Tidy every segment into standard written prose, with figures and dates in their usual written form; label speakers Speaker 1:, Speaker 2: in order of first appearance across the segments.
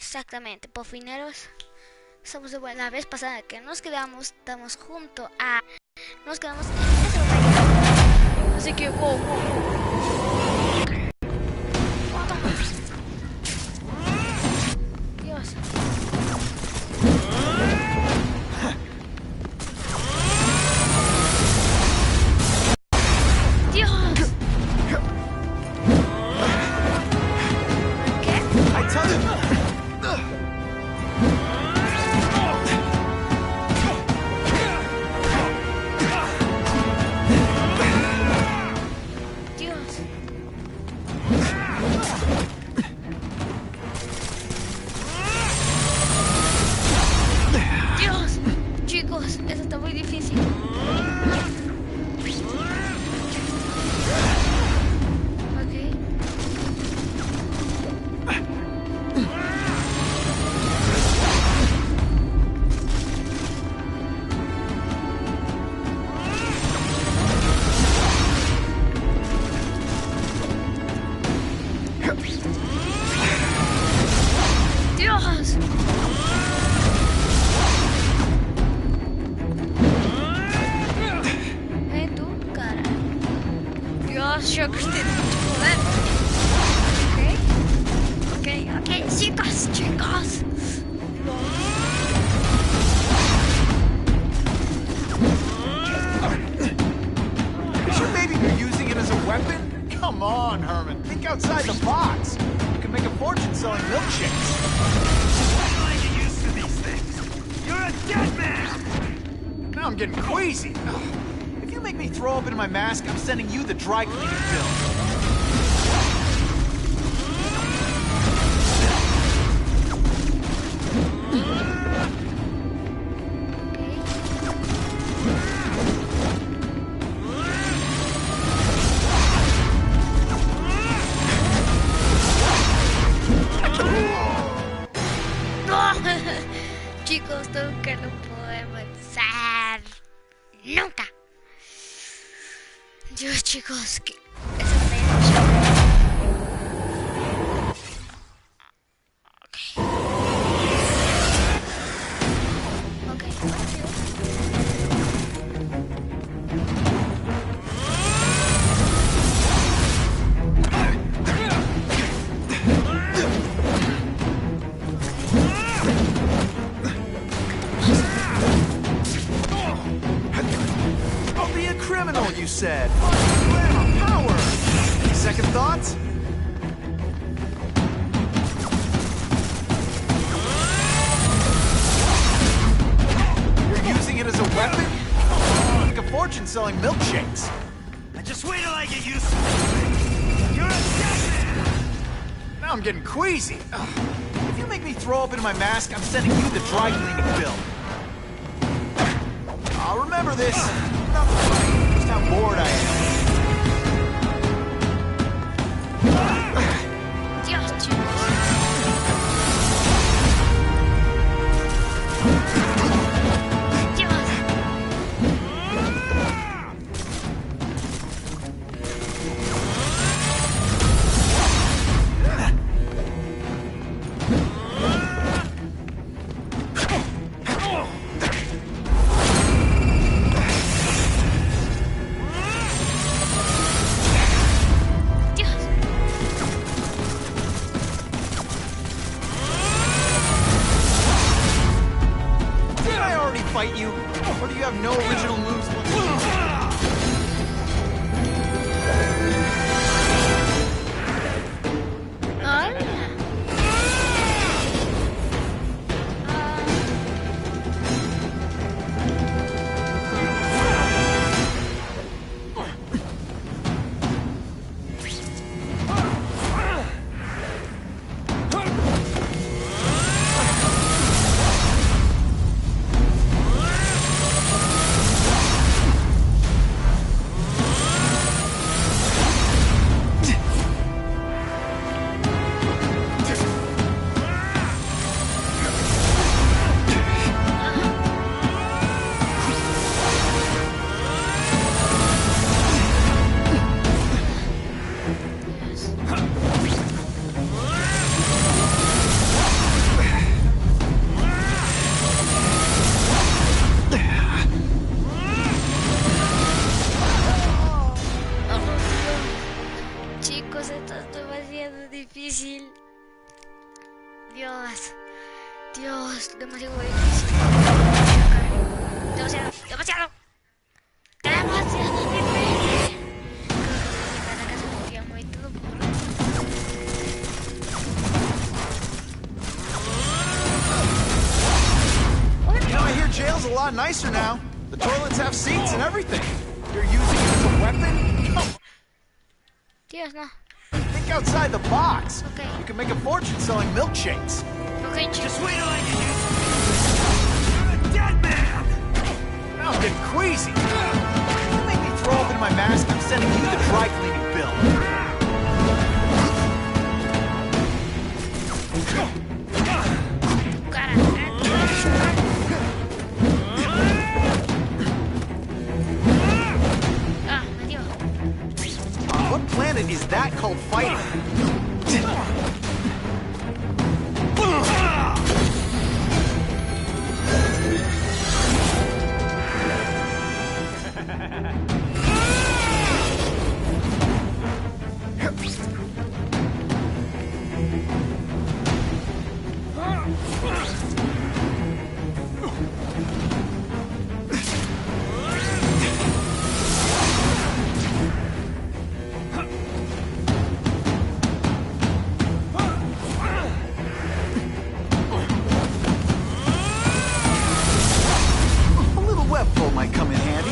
Speaker 1: Exactamente, pofineros. Somos de buena. La vez pasada que nos quedamos, estamos junto a... Nos quedamos en esa batalla. Así que, wow. Dios. Dios. ¿Qué? Dios, chicos, eso está muy difícil. Dios. En tu cara. Dios, yo que estoy mucho poder. Ok, chicos.
Speaker 2: Sure, maybe you're using it as a weapon? Come on, Herman. Think outside the box. You can make a fortune selling milkshakes.
Speaker 3: Why do I get used to these things? You're a dead man!
Speaker 2: Now I'm getting queasy. If you make me throw up into my mask, I'm sending you the dry cleaning bill.
Speaker 1: Chicos, nunca lo podemos pensar. Nunca. Dios, chicos, que esa batalla
Speaker 2: I'll be a criminal, you said. Glamour, power. Any second thoughts? You're using it as a weapon? Make a fortune selling milkshakes.
Speaker 3: Just wait till I get used to this. You're a dead man!
Speaker 2: Now I'm getting queasy. If you make me throw up into my mask, I'm sending you the dry cleaning bill. I'll remember this. Nothing funny, just how bored I am.
Speaker 1: Dios, chicos. Dios.
Speaker 2: Fight you, or do you have no original moves?
Speaker 1: Dios. Dios, demasiado difícil. Demasiado, demasiado. Demasiado difícil. Creo que se metía muy todo por...
Speaker 2: You know, I hear jail's a lot nicer now. The toilets have seats and everything. You're using it as a weapon? Come.
Speaker 1: Dios, no.
Speaker 2: Think outside the box.
Speaker 1: Okay.
Speaker 2: You can make a fortune selling milkshakes.
Speaker 1: Okay, chicos.
Speaker 3: Just wait till I get used to this. You're a dead man!
Speaker 2: Now I'm getting queasy. You make me throw up in my mask, I'm sending you the dry cleaning bill. On what planet is that called fighting? Might come in handy.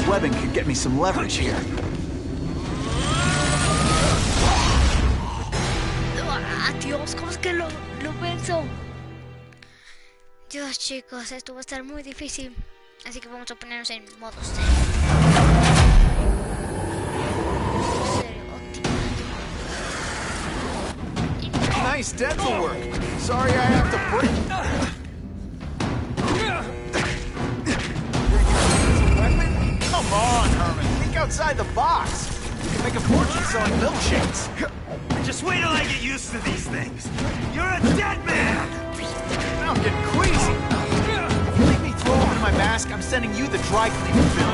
Speaker 2: Webbing could get me some leverage here.
Speaker 1: Dios, ¿cómo es que lo venzo? Dios, chicos, esto va a estar muy difícil. Así que vamos a ponernos en modo serio.
Speaker 2: Nice dental work. Sorry I have to break. Come on, Herman. Think outside the box. You can make a fortune selling milkshakes.
Speaker 3: Just wait till I get used to these things. You're a dead man!
Speaker 2: Now I'm getting queasy. If you make me throw up in my mask, I'm sending you the dry cleaning bill.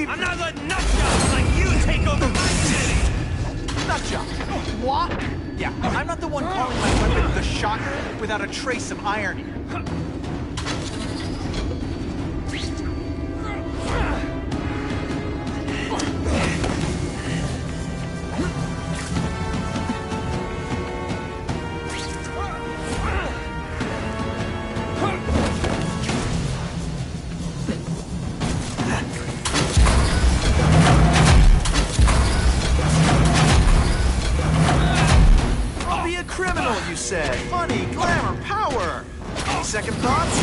Speaker 3: I'm not letting nutjobs like you take over my city!
Speaker 2: Nutjob? What? Yeah, I'm not the one calling my weapon the shocker without a trace of irony. Criminal, you said. Money, glamour, power. Any second thoughts?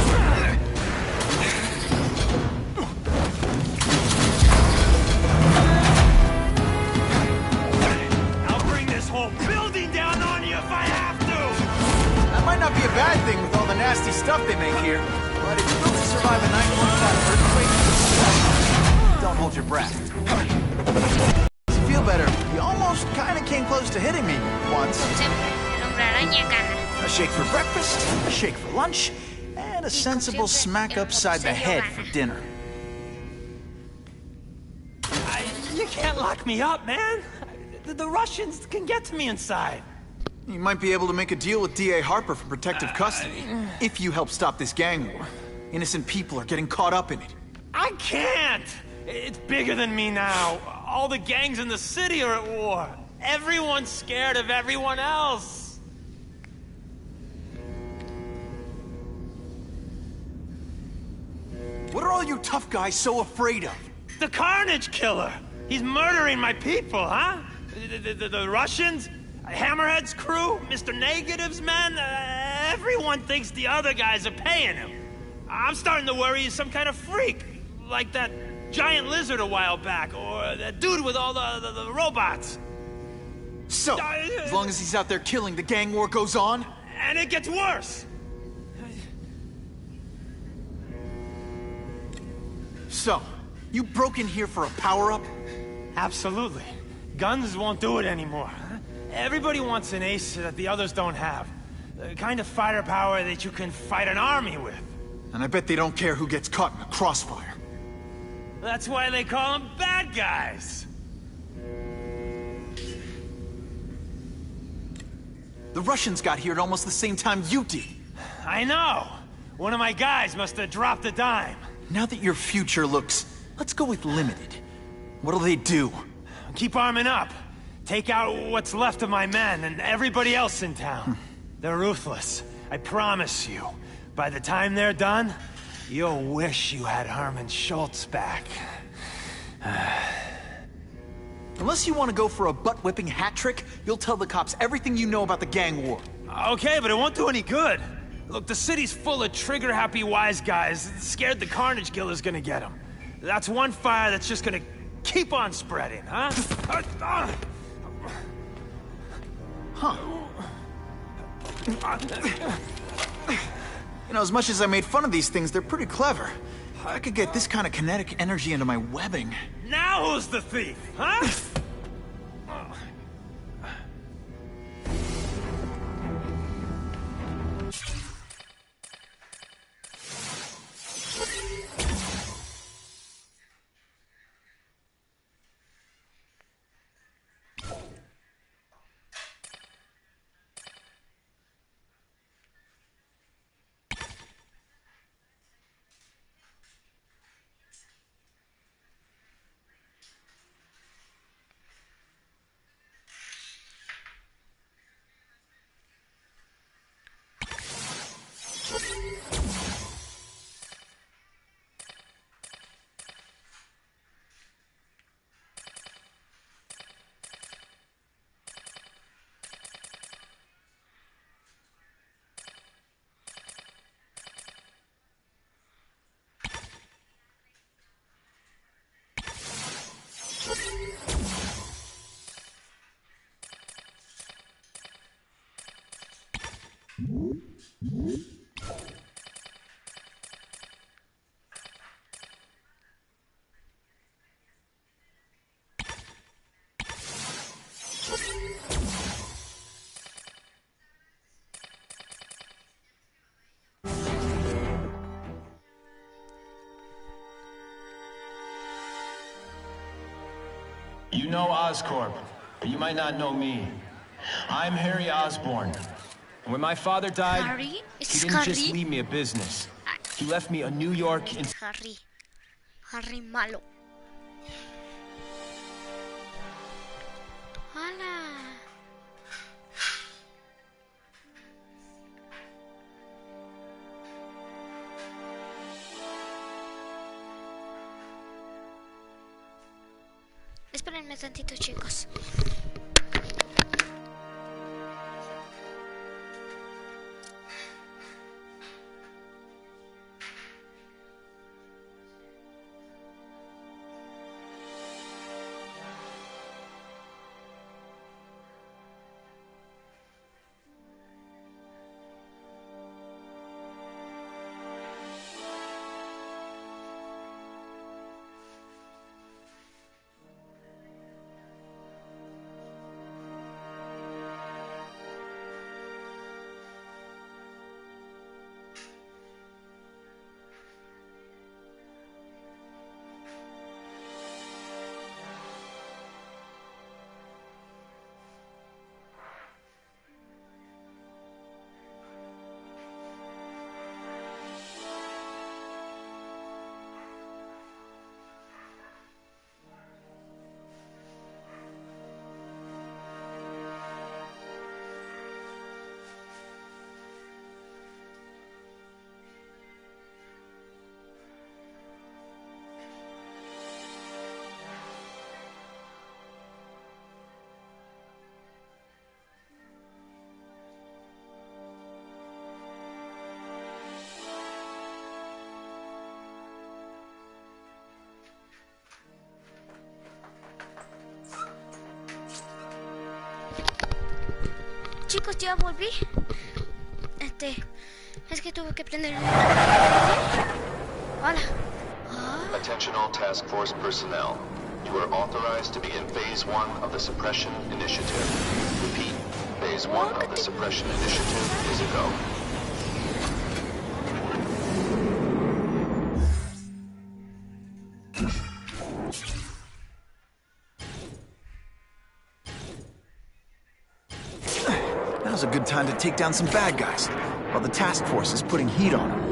Speaker 3: I'll bring this whole building down on you if I have to!
Speaker 2: That might not be a bad thing with all the nasty stuff they make here, but it's built to survive a 9.5 earthquake. Don't hold your breath. To feel better, you almost kind of came close to hitting me once. A shake for breakfast, a shake for lunch, and a sensible smack upside the head for dinner.
Speaker 3: You can't lock me up, man! The Russians can get to me inside.
Speaker 2: You might be able to make a deal with D.A. Harper for protective custody, if you help stop this gang war. Innocent people are getting caught up in it.
Speaker 3: I can't! It's bigger than me now. All the gangs in the city are at war. Everyone's scared of everyone else.
Speaker 2: What are all you tough guys so afraid of?
Speaker 3: The Carnage Killer! He's murdering my people, huh? The Russians? Hammerhead's crew? Mr. Negative's men? Everyone thinks the other guys are paying him. I'm starting to worry he's some kind of freak. Like that giant lizard a while back, or that dude with all the robots.
Speaker 2: So, as long as he's out there killing, the gang war goes on?
Speaker 3: And it gets worse!
Speaker 2: So, you broke in here for a power-up?
Speaker 3: Absolutely. Guns won't do it anymore. Everybody wants an ace that the others don't have. The kind of fighter power that you can fight an army with.
Speaker 2: And I bet they don't care who gets caught in the crossfire.
Speaker 3: That's why they call them bad guys.
Speaker 2: The Russians got here at almost the same time you did.
Speaker 3: I know. One of my guys must have dropped a dime.
Speaker 2: Now that your future looks, let's go with limited. What'll they do?
Speaker 3: Keep arming up. Take out what's left of my men and everybody else in town. They're ruthless. I promise you. By the time they're done, you'll wish you had Herman Schultz back.
Speaker 2: Unless you want to go for a butt-whipping hat trick, you'll tell the cops everything you know about the gang war.
Speaker 3: Okay, but it won't do any good. Look, the city's full of trigger-happy wise guys, scared the Carnage Killer's gonna get them. That's one fire that's just gonna keep on spreading, huh?
Speaker 2: Huh. You know, as much as I made fun of these things, they're pretty clever. I could get this kind of kinetic energy into my webbing.
Speaker 3: Now who's the thief, huh?
Speaker 4: You know Oscorp, but you might not know me. I'm Harry Osborn. And when my father died,
Speaker 1: Harry?
Speaker 4: he
Speaker 1: It's
Speaker 4: didn't just
Speaker 1: Harry?
Speaker 4: leave me a business. He left me a New York in...
Speaker 1: Harry. Harry malo. Hola. Espérenme tantito, chicos. Chicos, ya volví. Es que tuve que prender el... Hola.
Speaker 5: Attention all task force personnel. You are authorized to begin phase 1 of the suppression initiative. Repeat, phase 1 of the suppression initiative is a go.
Speaker 2: Now's a good time to take down some bad guys, while the task force is putting heat on them.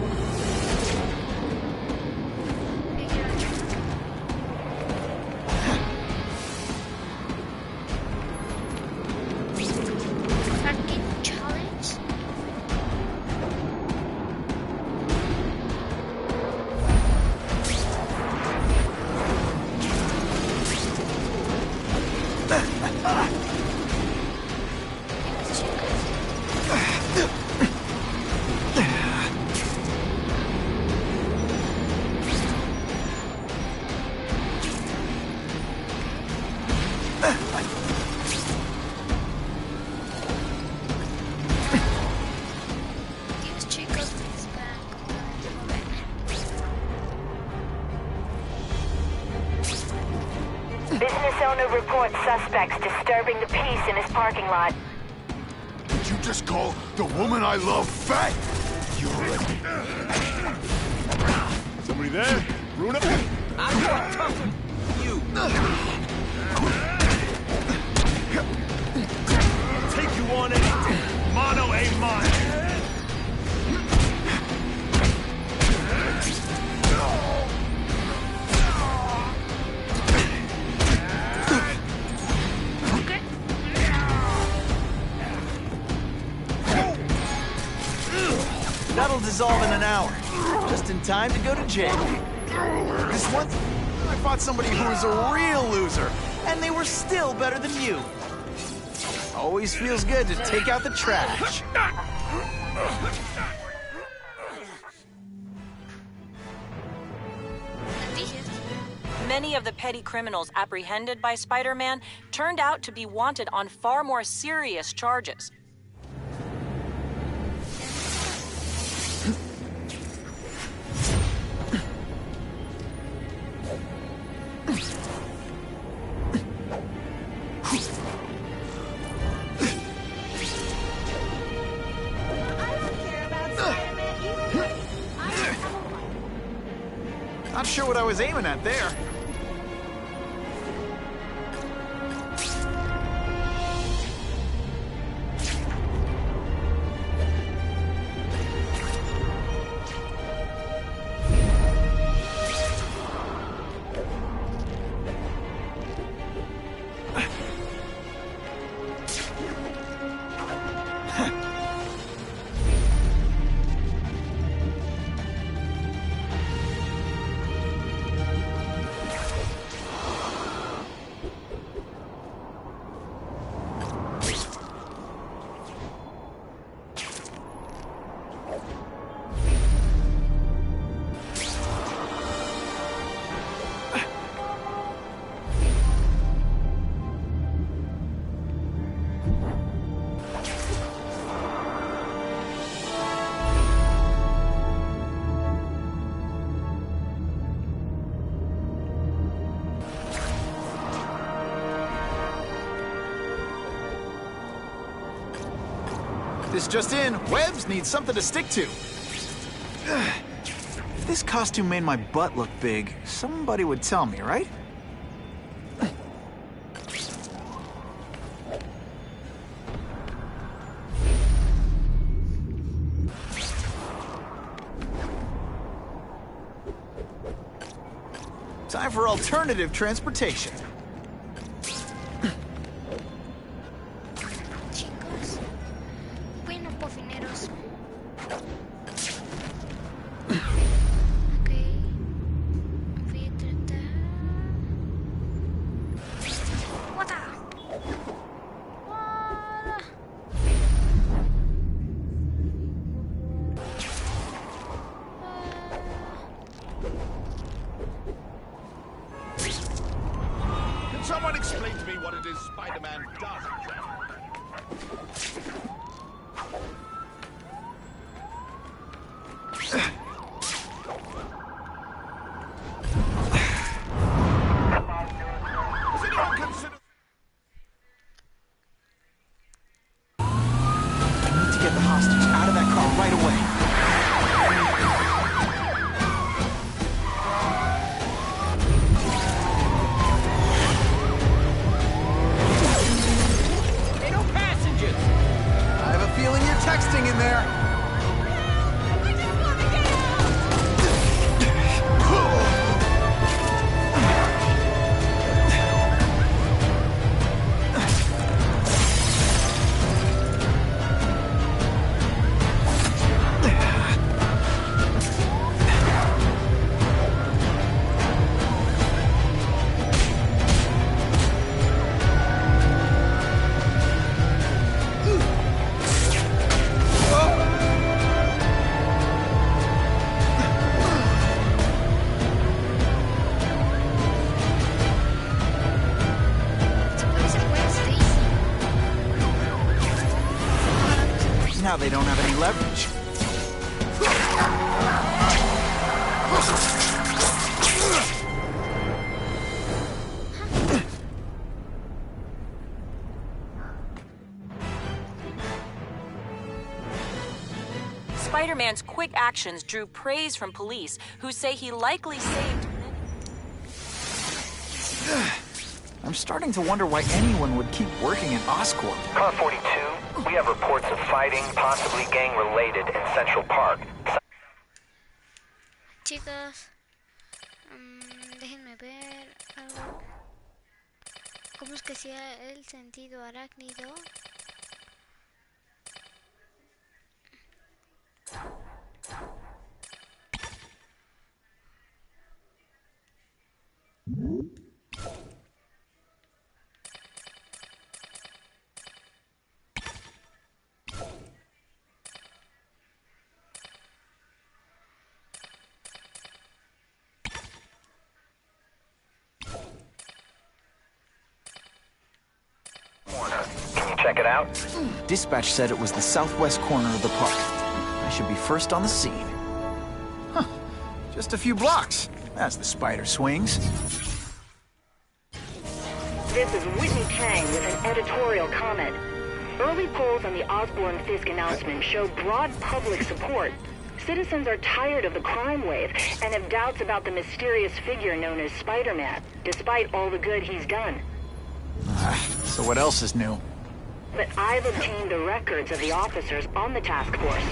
Speaker 6: Business owner reports suspects disturbing the peace in his parking lot.
Speaker 7: Did you just call the woman I love fat? Somebody there? Runa?
Speaker 3: I'm more tough than you.
Speaker 7: I'll take you on anything. Mono a mine.
Speaker 2: That'll dissolve in an hour, just in time to go to jail. This one, I fought somebody who was a real loser, and they were still better than you. Always feels good to take out the trash.
Speaker 8: Many of the petty criminals apprehended by Spider-Man turned out to be wanted on far more serious charges.
Speaker 2: Not sure what I was aiming at there. This just in, webs need something to stick to. If this costume made my butt look big, somebody would tell me, right? Time for alternative transportation.
Speaker 1: Chicos, bueno, pofineros. Ok, voy a tratar. ¡Guata! ¡Guata!
Speaker 7: Can someone explain to me what it is Spider-Man does?
Speaker 8: Spider-Man's quick actions drew praise from police, who say he likely saved many.
Speaker 2: I'm starting to wonder why anyone would keep working at Oscorp.
Speaker 9: Car 42, we have reports of fighting, possibly gang-related, in Central Park.
Speaker 1: Chicos, déjenme ver algo. ¿Cómo es que sea el sentido arácnido?
Speaker 9: Can you check it out?
Speaker 2: Dispatch said it was the southwest corner of the park. I should be first on the scene. Huh. Just a few blocks. As the spider swings.
Speaker 6: This is Whitney Chang with an editorial comment. Early polls on the Osborne-Fisk announcement show broad public support. Citizens are tired of the crime wave and have doubts about the mysterious figure known as Spider-Man, despite all the good he's done.
Speaker 2: So what else is new?
Speaker 6: But I've obtained the records of the officers on the task force.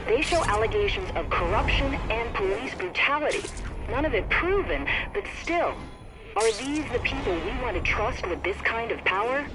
Speaker 6: They show allegations of corruption and police brutality. None of it proven, but still. Are these the people we want to trust with this kind of power?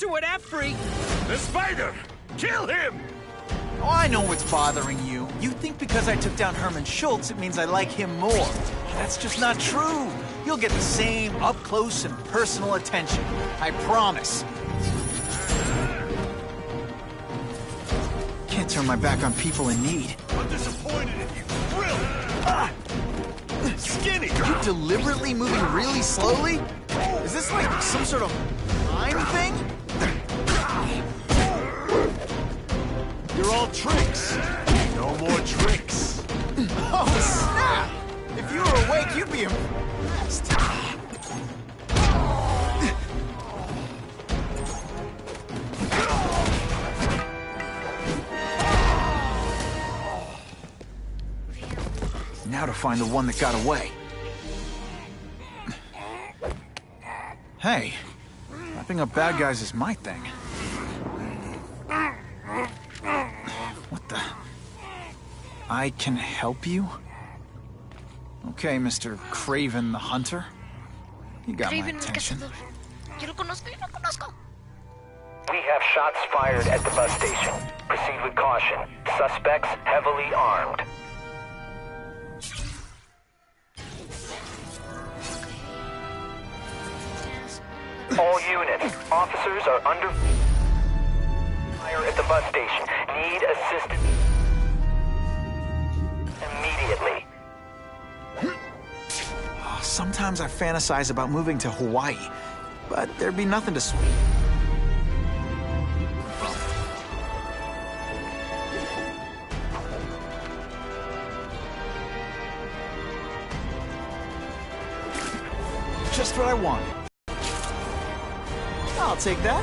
Speaker 3: With that freak.
Speaker 7: The spider! Kill him!
Speaker 2: Oh, I know what's bothering you. You think because I took down Herman Schultz, it means I like him more. That's just not true. You'll get the same up-close and personal attention. I promise. Can't turn my back on people in need.
Speaker 7: I'm disappointed in you. Really? Skinny!
Speaker 2: You deliberately moving really slowly? Is this like some sort of mime thing?
Speaker 7: You're all tricks. No more tricks.
Speaker 2: Oh, snap! If you were awake, you'd be impressed. Now to find the one that got away. Hey, wrapping up bad guys is my thing. What the? I can help you? Okay, Mr. Craven the Hunter. You got my attention.
Speaker 1: Yo lo conozco, yo lo conozco.
Speaker 9: We have shots fired at the bus station. Proceed with caution. Suspects heavily armed. All units, officers are under fire at the bus station. Need assistance immediately.
Speaker 2: Sometimes I fantasize about moving to Hawaii, but there'd be nothing to swim. Just what I wanted. I'll take that.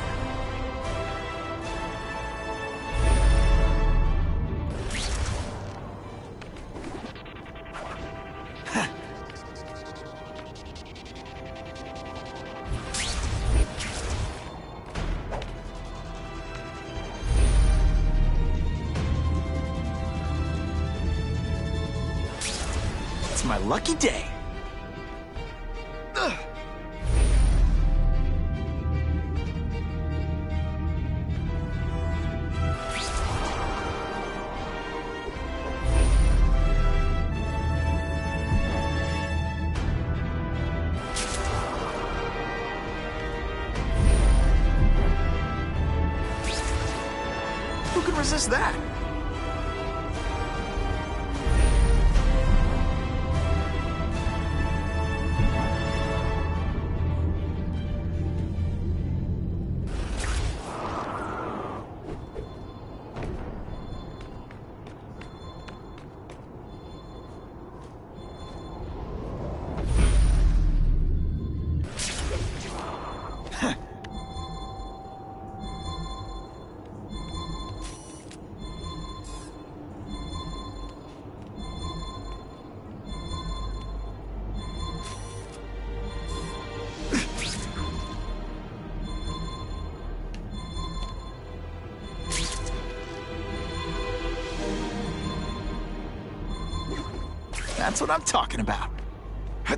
Speaker 2: It's my lucky day. resist that. That's what I'm talking about. Huh.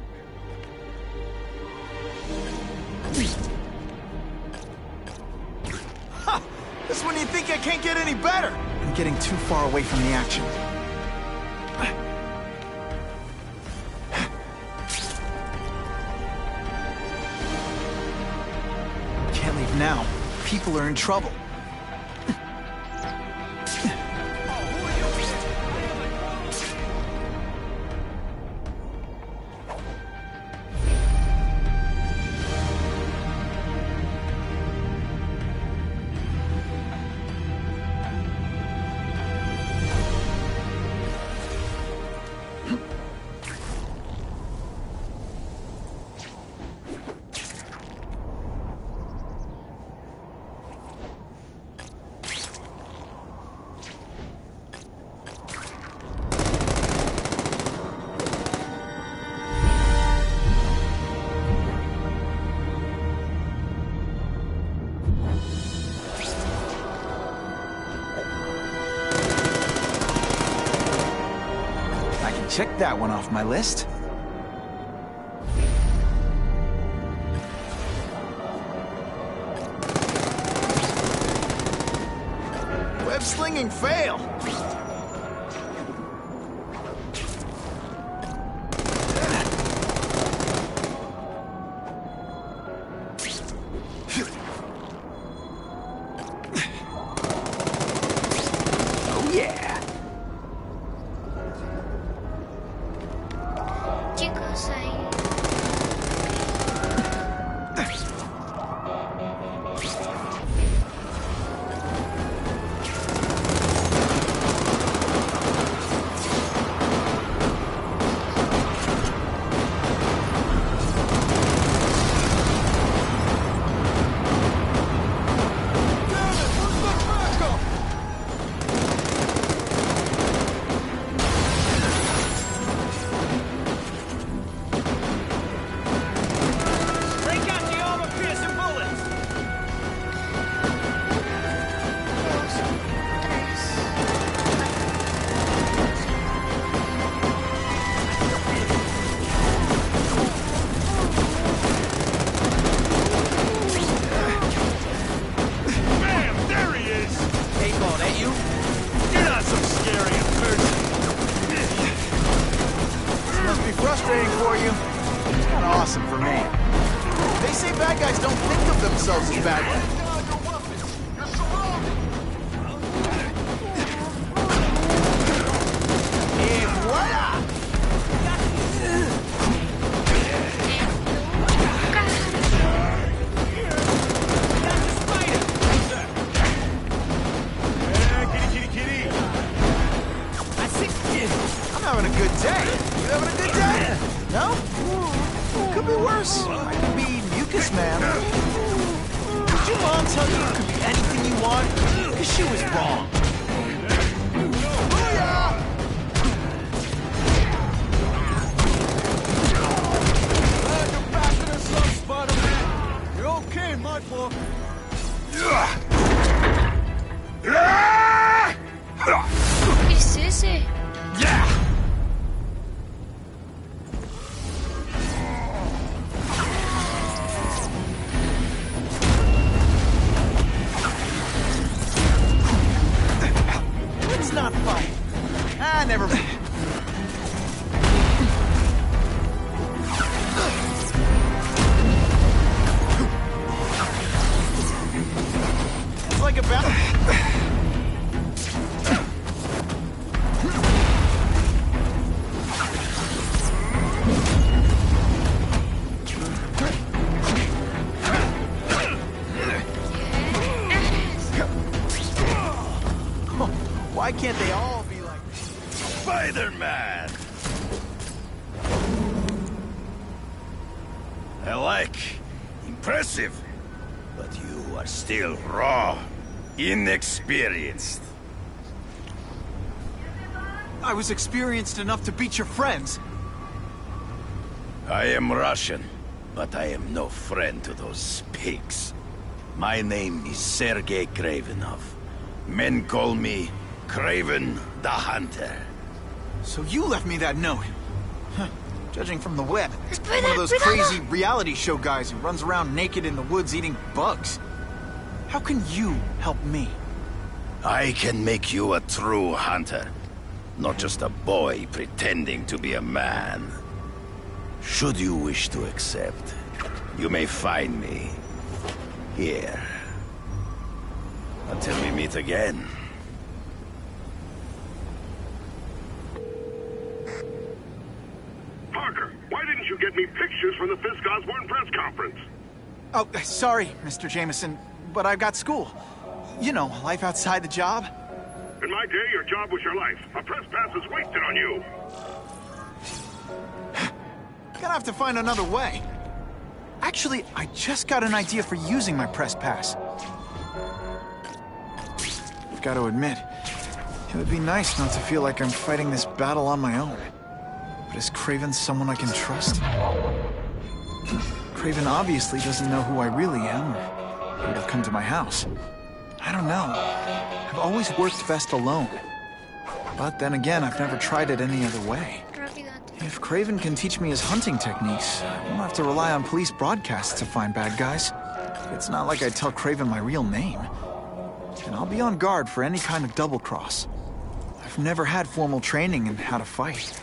Speaker 2: That's when you think I can't get any better. I'm getting too far away from the action. Can't leave now. People are in trouble. Check that one off my list. Web slinging fail. Oh yeah.
Speaker 1: Chicos, ahí.
Speaker 2: Frustrating for you. It's kind of awesome for me. They say bad guys don't think of themselves as bad guys. Et voila! I'm having a good day. You having a good day? No? Could be worse. I could be mucus man. Did your mom tell you it could be anything you want? Because she was wrong. Booyah! Glad you're back in the sun, Spider-Man. You're okay, my boy.
Speaker 1: ¿Qué es ese?
Speaker 2: Yeah! Let's not fight. Ah, never mind. It's like a battle. Why can't they all be like
Speaker 10: Spider-Man! I like. Impressive. But you are still raw. Inexperienced.
Speaker 2: I was experienced enough to beat your friends.
Speaker 10: I am Russian, but I am no friend to those pigs. My name is Sergei Kravenov. Men call me Kraven the Hunter.
Speaker 2: So you left me that note. Huh. Judging from the web,
Speaker 1: Espera,
Speaker 2: one of those
Speaker 1: cuidado.
Speaker 2: crazy reality show guys who runs around naked in the woods eating bugs. How can you help me?
Speaker 10: I can make you a true hunter, not just a boy pretending to be a man. Should you wish to accept, you may find me here. Until we meet again.
Speaker 7: Parker, why didn't you get me pictures from the Fisk Osborne press conference?
Speaker 2: Oh, sorry, Mr. Jameson, but I've got school. You know, life outside the job.
Speaker 7: In my day, your job was your life. A press pass is wasted on you.
Speaker 2: Gonna have to find another way. Actually, I just got an idea for using my press pass. I've got to admit, it would be nice not to feel like I'm fighting this battle on my own. But is Kraven someone I can trust? Kraven obviously doesn't know who I really am, or he would have come to my house. I don't know. I've always worked best alone. But then again, I've never tried it any other way. If Kraven can teach me his hunting techniques, I won't have to rely on police broadcasts to find bad guys. It's not like I tell Kraven my real name. And I'll be on guard for any kind of double-cross. I've never had formal training in how to fight.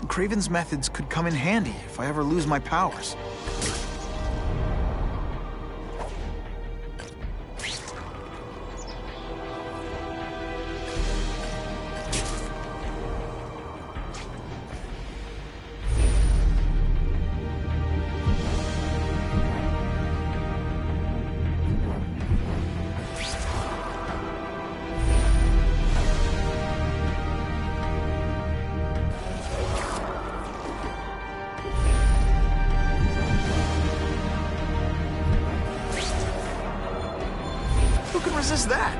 Speaker 2: Kraven's methods could come in handy if I ever lose my powers. Who can resist that?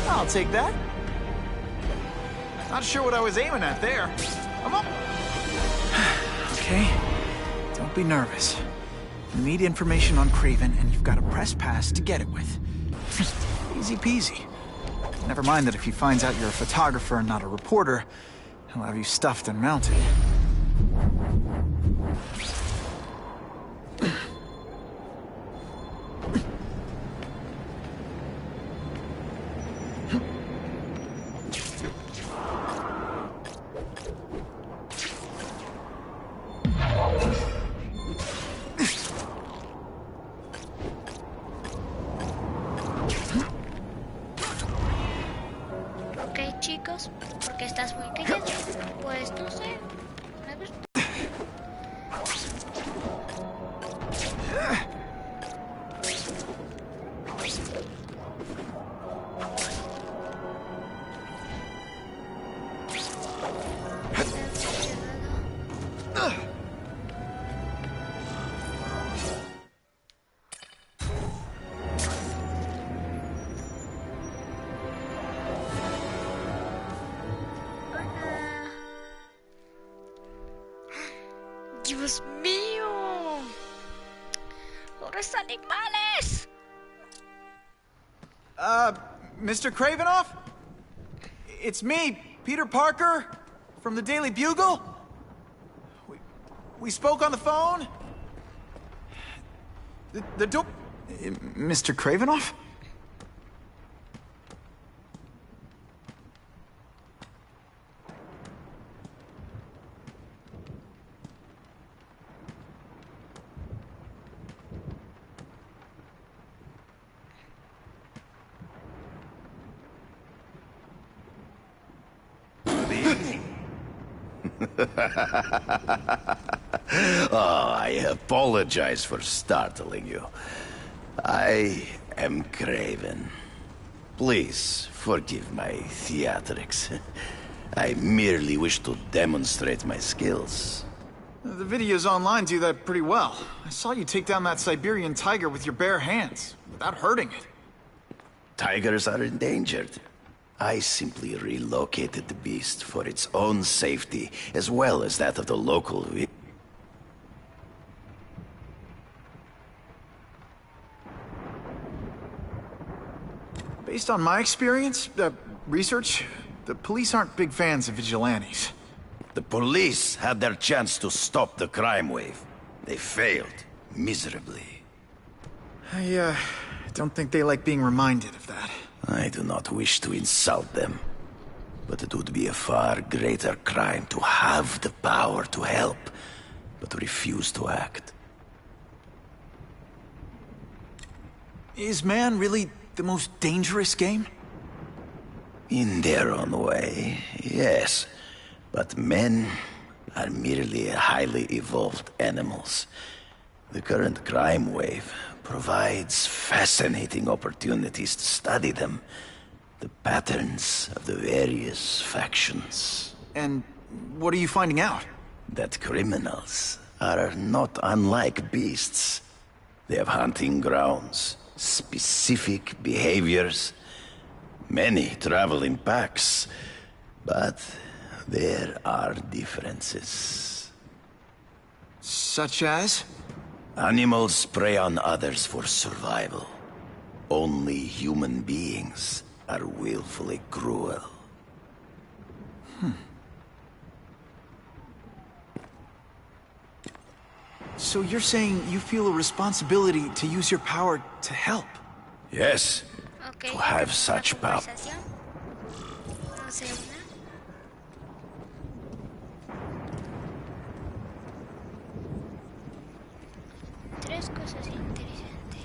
Speaker 2: I'll take that. Not sure what I was aiming at there. I'm up. Okay, don't be nervous. You need information on Kraven, and you've got a press pass to get it with. Easy peasy. Never mind that if he finds out you're a photographer and not a reporter, he'll have you stuffed and mounted.
Speaker 1: Ok, chicos, porque estás muy callado. Pues no sé. Me gusta. Dios mío. ¡Pobres animales!
Speaker 2: Mr. Kravinoff? It's me, Peter Parker, from the Daily Bugle. We spoke on the phone. The door... Mr. Kravinoff?
Speaker 10: Oh, I apologize for startling you. I am Craven. Please forgive my theatrics. I merely wish to demonstrate my skills.
Speaker 2: The videos online do that pretty well. I saw you take down that Siberian tiger with your bare hands, without hurting it.
Speaker 10: Tigers are endangered. I simply relocated the beast for its own safety, as well as that of the local...
Speaker 2: Based on my experience, research, the police aren't big fans of vigilantes.
Speaker 10: The police had their chance to stop the crime wave. They failed, miserably.
Speaker 2: I don't think they like being reminded of that.
Speaker 10: I do not wish to insult them, but it would be a far greater crime to have the power to help, but refuse to act.
Speaker 2: Is man really the most dangerous game?
Speaker 10: In their own way, yes. But men are merely highly evolved animals. The current crime wave provides fascinating opportunities to study them. The patterns of the various factions.
Speaker 2: And what are you finding out?
Speaker 10: That criminals are not unlike beasts. They have hunting grounds, specific behaviors. Many travel in packs, but there are differences.
Speaker 2: Such as?
Speaker 10: Animals prey on others for survival. Only human beings are willfully cruel.
Speaker 2: So you're saying you feel a responsibility to use your power to help?
Speaker 10: Yes,
Speaker 1: Ok,
Speaker 10: to have
Speaker 1: una
Speaker 10: such power.
Speaker 1: conversación. Vamos a hacer una. Tres cosas interesantes.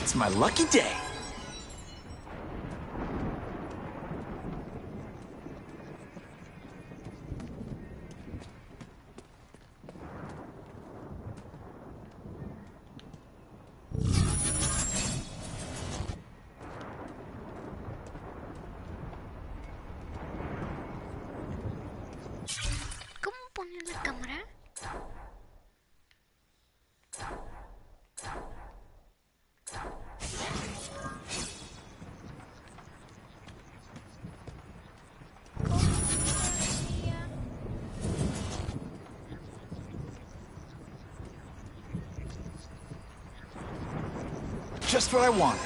Speaker 2: It's my lucky day.
Speaker 1: ¿Cómo poner la cámara?
Speaker 2: Just what I wanted.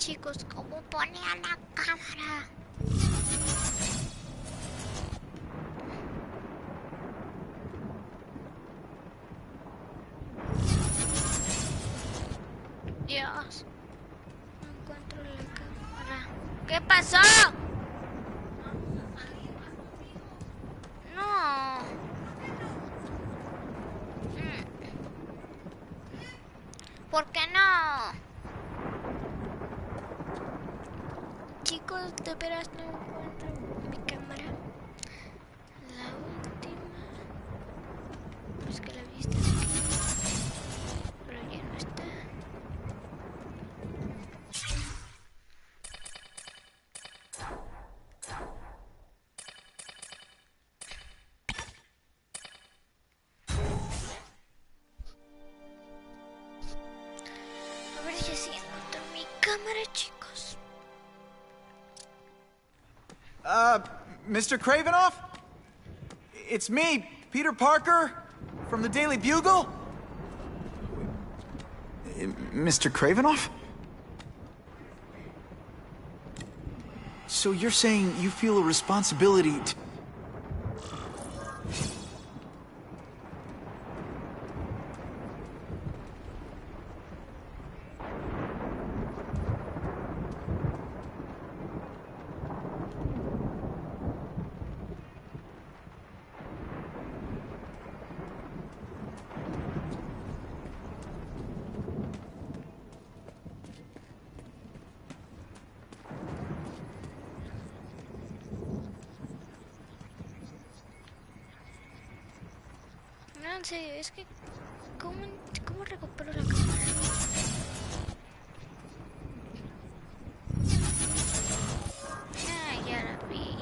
Speaker 1: chicos, ¿cómo ponían la cámara? Dios, no encuentro la cámara. ¿Qué pasó? No. ¿Por qué no? Chicos, de veras no encuentro mi cámara. La última. Pues que la viste aquí. Pero ya no está. A ver si así encuentro mi cámara, chicos.
Speaker 2: Mr. Kravinoff? It's me, Peter Parker, from the Daily Bugle. Mr. Kravinoff? So you're saying you feel a responsibility to...
Speaker 1: No, en serio, es que... ¿Cómo recupero la cámara? Ah, ya la vi.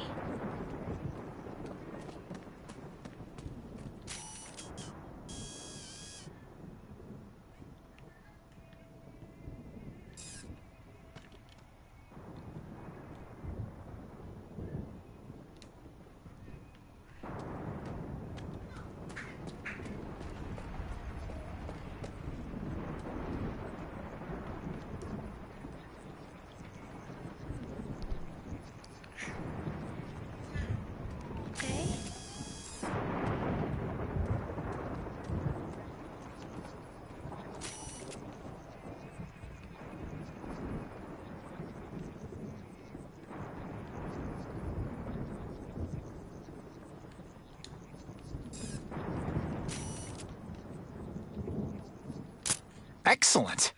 Speaker 2: Excellent.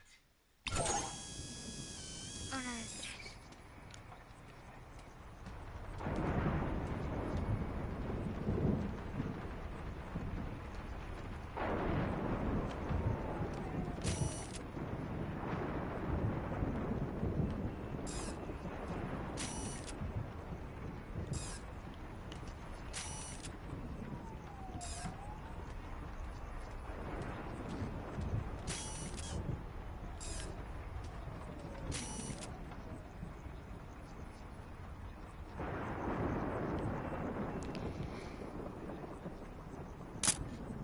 Speaker 1: Una de tres.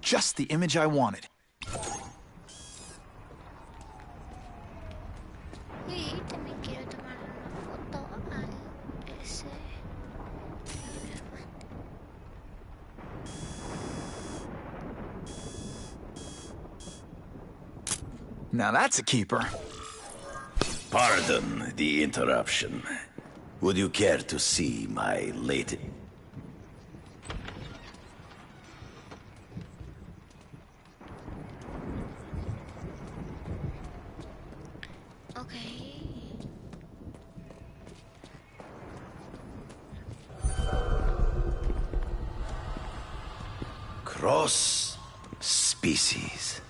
Speaker 2: Just the image I wanted.
Speaker 1: Y también quiero tomar una foto a ese diagrama.
Speaker 2: Now that's a keeper.
Speaker 10: Pardon the interruption. Would you care to see my latest...
Speaker 1: Okay.
Speaker 10: Cross species.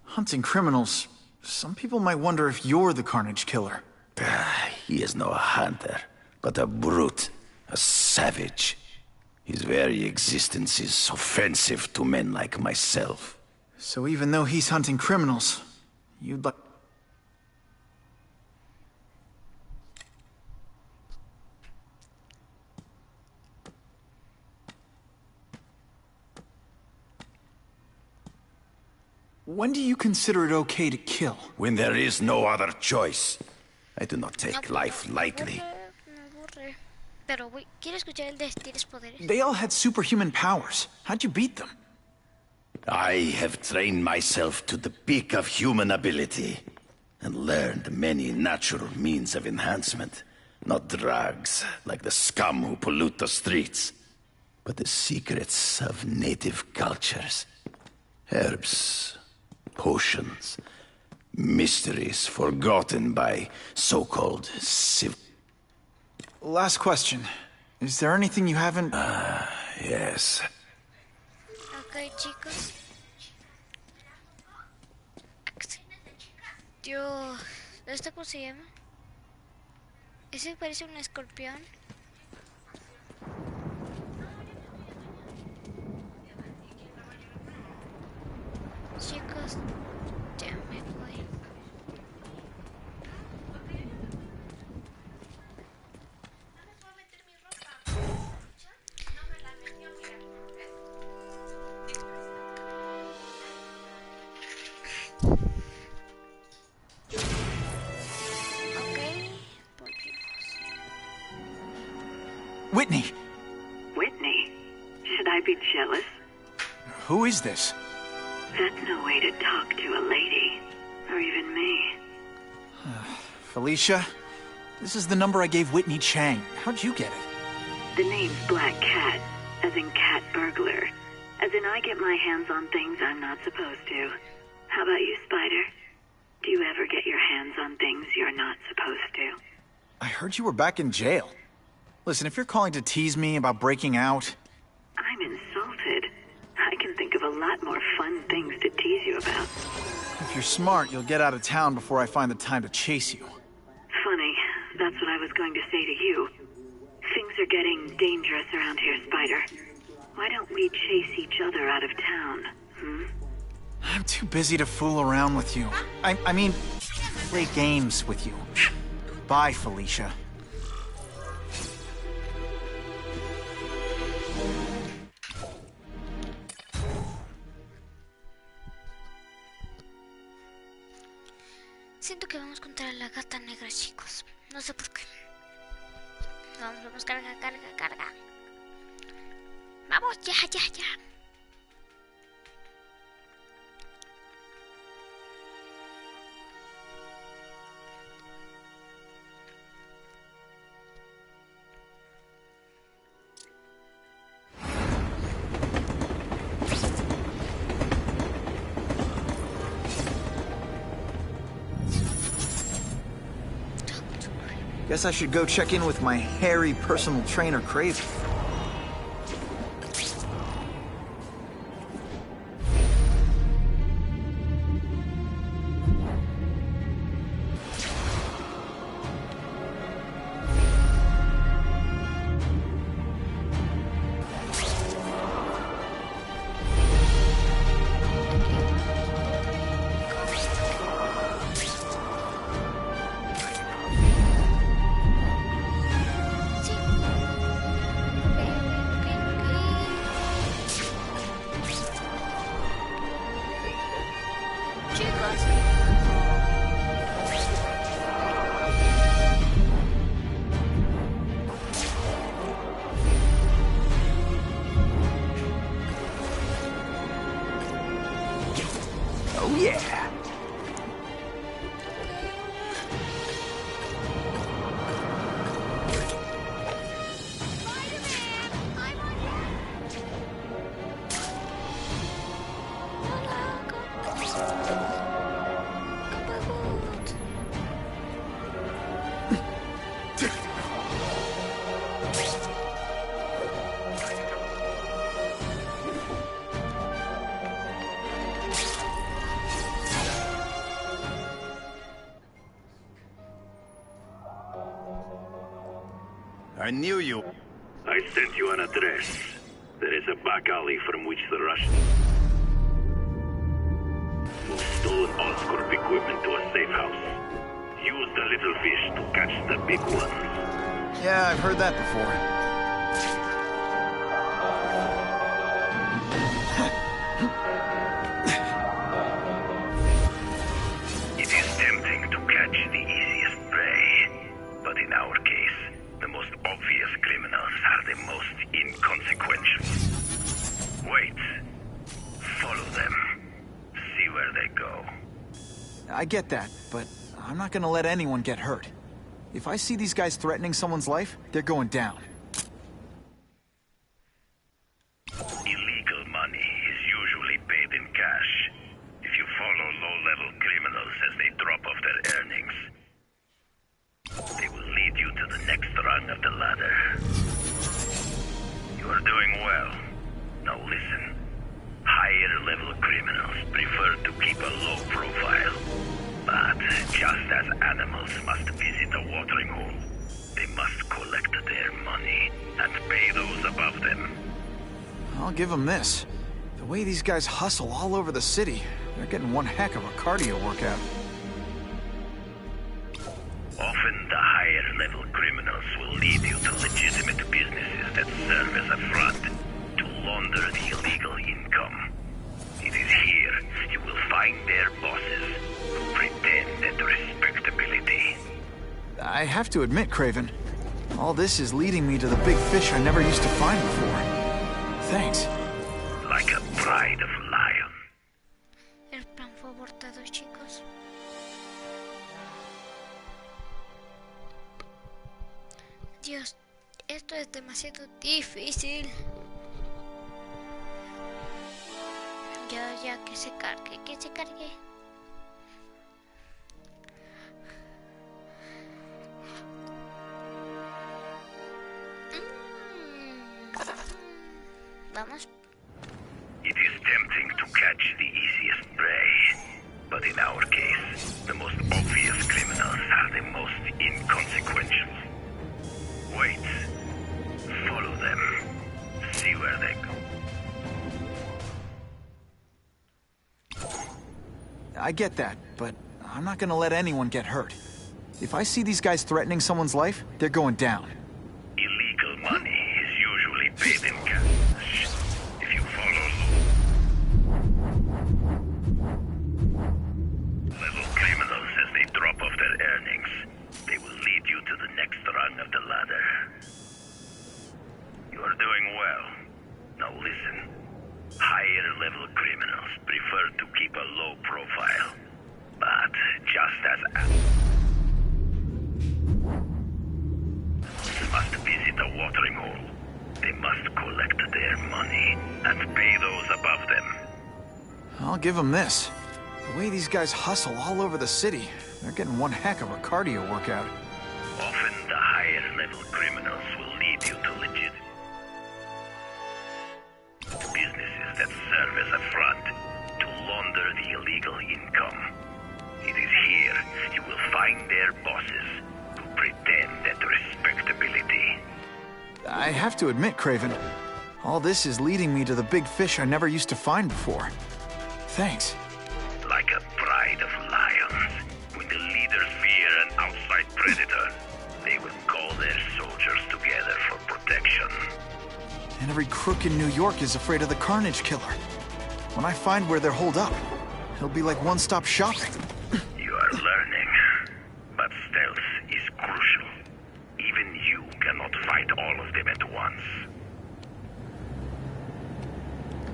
Speaker 2: Hunting criminals. Some people might wonder if you're the Carnage Killer.
Speaker 10: He is no hunter, but a brute, a savage. His very existence is offensive to men like myself.
Speaker 2: So even though he's hunting criminals, you'd like... When do you consider it okay to kill?
Speaker 10: When there is no other choice. I do not take life lightly.
Speaker 1: Me aburre. Pero quiero escuchar el de tienes poderes.
Speaker 2: They all had superhuman powers. How'd you beat them?
Speaker 10: I have trained myself to the peak of human ability and learned many natural means of enhancement. Not drugs, like the scum who pollute the streets, but the secrets of native cultures. Herbs, potions, mysteries forgotten by so-called
Speaker 2: Last question. Is there anything you haven't...
Speaker 10: yes.
Speaker 1: Ok, chicos. Dios, ¿esto cómo se llama? Ese parece un escorpión. Chicos, ya me voy.
Speaker 2: Whitney!
Speaker 11: Whitney? Should I be jealous?
Speaker 2: Who is this?
Speaker 11: That's no way to talk to a lady. Or even me.
Speaker 2: Felicia? This is the number I gave Whitney Chang. How'd you get it?
Speaker 11: The name's Black Cat, as in cat burglar. As in I get my hands on things I'm not supposed to. How about you, Spider? Do you ever get your hands on things you're not supposed to?
Speaker 2: I heard you were back in jail. Listen, if you're calling to tease me about breaking out...
Speaker 11: I'm insulted. I can think of a lot more fun things to tease you about.
Speaker 2: If you're smart, you'll get out of town before I find the time to chase you.
Speaker 11: Funny. That's what I was going to say to you. Things are getting dangerous around here, Spider. Why don't we chase each other out of town,
Speaker 2: I'm too busy to fool around with you. I mean, play games with you. Bye, Felicia.
Speaker 1: Siento que vamos contra la gata negra, chicos. No sé por qué. Vamos, carga. Vamos, ya.
Speaker 2: Guess I should go check in with my hairy personal trainer, Crazy. Oh yeah!
Speaker 10: I knew you.
Speaker 12: I sent you an address. There is a back alley from which the Russians move stolen Oscorp equipment to a safe house. Use the little fish to catch the big ones.
Speaker 2: Yeah, I've heard that before. I get that, but I'm not gonna let anyone get hurt. If I see these guys threatening someone's life, they're going down.
Speaker 12: Illegal money is usually paid in cash. If you follow low-level criminals as they drop off their earnings, they will lead you to the next rung of the ladder. You are doing well. Now listen. Higher-level criminals prefer to keep a low profile. But just as animals must visit a watering hole, they must collect their money and pay those above them.
Speaker 2: I'll give them this. The way these guys hustle all over the city, they're getting one heck of a cardio workout.
Speaker 12: Often the higher-level criminals will lead you to legitimate businesses that serve as a front to launder the illegal income. It is here you will find their bosses who pretend at respectability.
Speaker 2: I have to admit, Craven, all this is leading me to the big fish I never used to find before. Thanks.
Speaker 12: Like a pride of lion.
Speaker 1: El plan fue abortado, chicos. Dios, esto es demasiado difícil. Ya, que se cargue, que se cargue. Vamos.
Speaker 12: It is tempting to catch the easiest prey, but in our case, the most obvious criminals are the most inconsequential. Wait. Follow them. See where they go.
Speaker 2: I get that, but I'm not gonna let anyone get hurt. If I see these guys threatening someone's life, they're going down.
Speaker 12: Illegal money is usually paid in cash. If you follow level criminals as they drop off their earnings, they will lead you to the next rung of the ladder. You are doing well. Now listen. Higher-level criminals prefer to keep a low profile. But just as must visit a watering hole, they must collect their money and pay those above them.
Speaker 2: I'll give them this. The way these guys hustle all over the city, they're getting one heck of a cardio workout.
Speaker 12: Often the higher-level criminals will lead you to legit businesses that serve as a front to launder the illegal income. It is here you will find their bosses who pretend at respectability.
Speaker 2: I have to admit, Craven, all this is leading me to the big fish I never used to find before. Thanks.
Speaker 12: Like a pride of lions, when the leaders fear an outside predator, they will call their soldiers together for protection.
Speaker 2: And every crook in New York is afraid of the Carnage Killer. When I find where they're holed up, it'll be like one-stop shopping.
Speaker 12: You are learning, but stealth is crucial. Even you cannot fight all of them at once.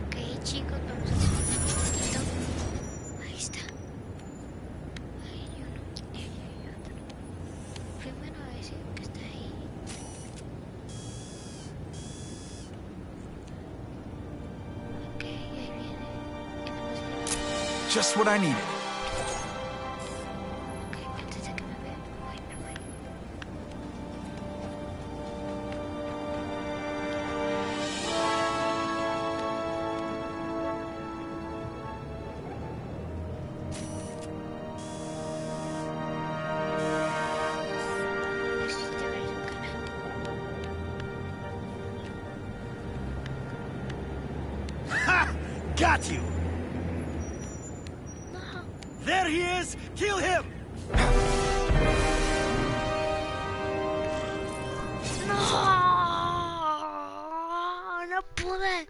Speaker 1: Ok, chicos, vamos a hacer un poquito. Ahí está. Ahí hay uno, y ahí hay otro. Primero a ese que está ahí. Ok, ahí viene.
Speaker 2: Just what I needed.
Speaker 1: Ok, antes de que me vean, me voy. Necesito ver su canal.
Speaker 3: Ha! Got you!
Speaker 1: No,
Speaker 3: There he is! Kill him!
Speaker 1: no pude.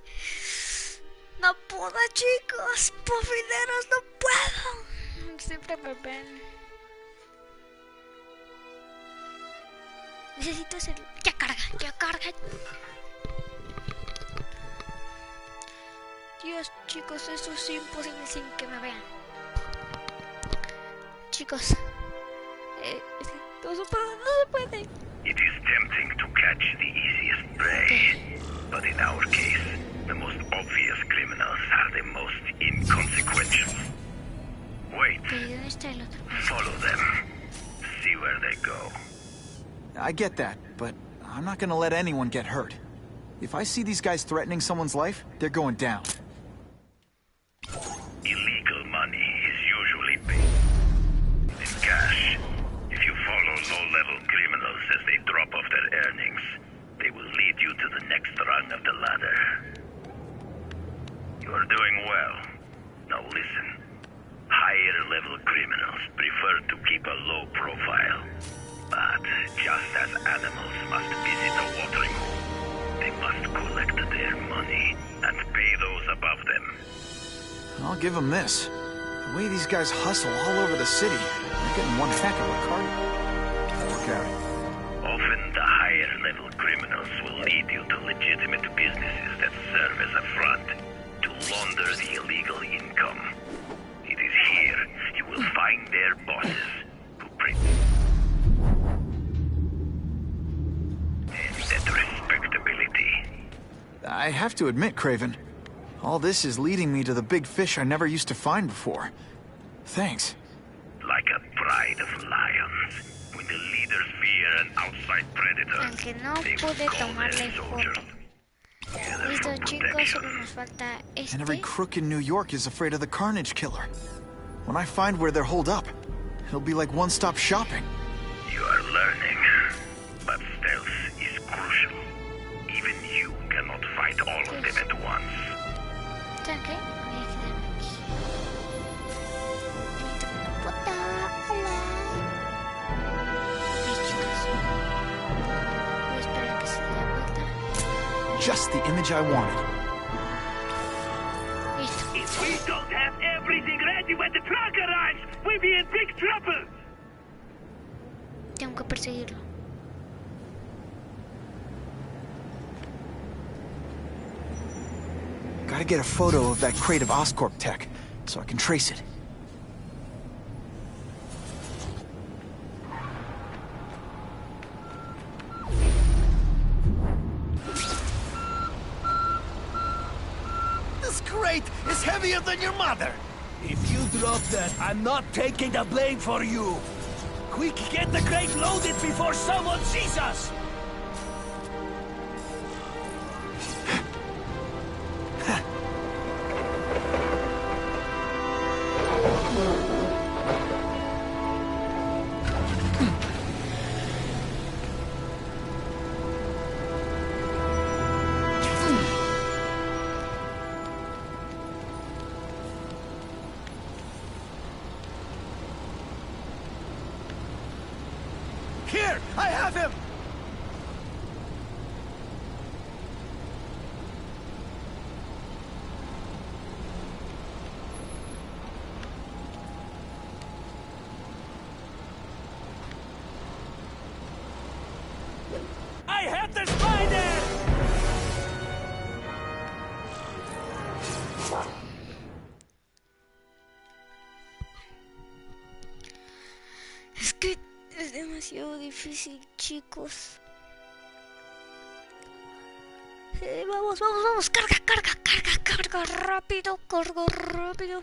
Speaker 1: No pude, chicos. Porfineros, no puedo. Siempre me ven. Necesito hacerlo. Ya carga, ya carga. Dios, chicos, eso es imposible sin que me vean. chicos. No se puede.
Speaker 12: It is tempting to catch the easiest prey, but in our case, the most obvious criminals are the most inconsequential. Wait.
Speaker 1: ¿Dónde está el otro?
Speaker 12: Follow them. See where they go.
Speaker 2: I get that, but I'm not gonna let anyone get hurt. If I see these guys threatening someone's life, they're going down.
Speaker 12: Illegal money is usually paid in cash. If you follow low-level criminals as they drop off their earnings, they will lead you to the next rung of the ladder. You are doing well. Now listen. Higher-level criminals prefer to keep a low profile. But just as animals must visit a watering hole, they must collect their money and pay those above them.
Speaker 2: I'll give them this. The way these guys hustle all over the city, they're getting one heck of a cardio. Look at it.
Speaker 12: Often the higher-level criminals will lead you to legitimate businesses that serve as a front to launder the illegal income. It is here you will find their bosses who and that respectability.
Speaker 2: I have to admit, Craven, all this is leading me to the big fish I never used to find before. Thanks.
Speaker 12: Like a pride of lions, when the leaders fear an outside predator,
Speaker 1: Aunque no
Speaker 12: they
Speaker 1: pude
Speaker 12: will call
Speaker 1: tomarle
Speaker 12: their soldiers.
Speaker 1: foto. Listo, chicos, solo nos falta este.
Speaker 2: And every crook in New York is afraid of the Carnage Killer. When I find where they're holed up, it'll be like one-stop shopping.
Speaker 12: You are learning, but stealth is crucial. Even you cannot fight all of them at once.
Speaker 1: ¿Saben qué? Voy a quedarme aquí. Puta, hola. Sí, chicos. Voy a esperar que se dé la vuelta.
Speaker 2: Just the image I wanted.
Speaker 1: Listo.
Speaker 12: If we don't have everything ready when the truck arrives, we'll be in big trouble.
Speaker 1: Tengo que perseguirlo.
Speaker 2: Gotta get a photo of that crate of Oscorp tech, so I can trace it.
Speaker 13: This crate is heavier than your mother. If you drop that, I'm not taking the blame for you. Quick, get the crate loaded before someone sees us! Here! I have him! I have the spider!
Speaker 1: Es que es demasiado difícil, chicos. Vamos, vamos, vamos. Carga, carga, carga, carga. Rápido, carga, rápido.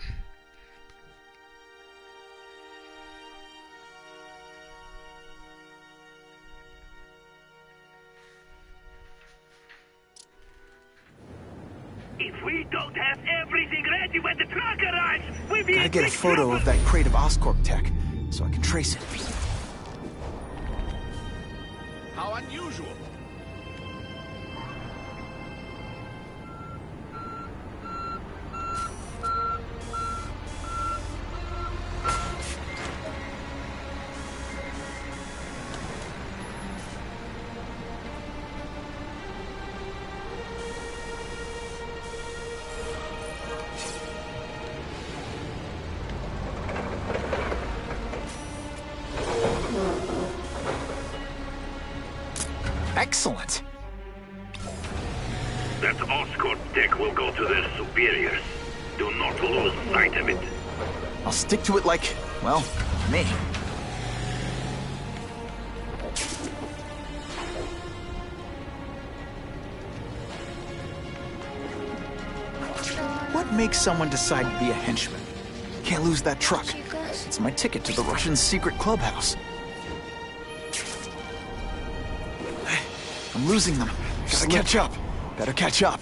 Speaker 12: If we don't have everything ready when the truck arrives, we'll be
Speaker 2: Gotta
Speaker 12: in
Speaker 2: get a
Speaker 12: big
Speaker 2: photo
Speaker 12: trouble.
Speaker 2: of that crate of Oscorp tech, so I can trace it.
Speaker 7: How unusual.
Speaker 2: Excellent.
Speaker 12: That Oscorp tech will go to their superiors. Do not lose sight of it.
Speaker 2: I'll stick to it like, well, me. What makes someone decide to be a henchman? Can't lose that truck. It's my ticket to the Russian secret clubhouse. I'm losing them. Gotta catch up. Better catch up.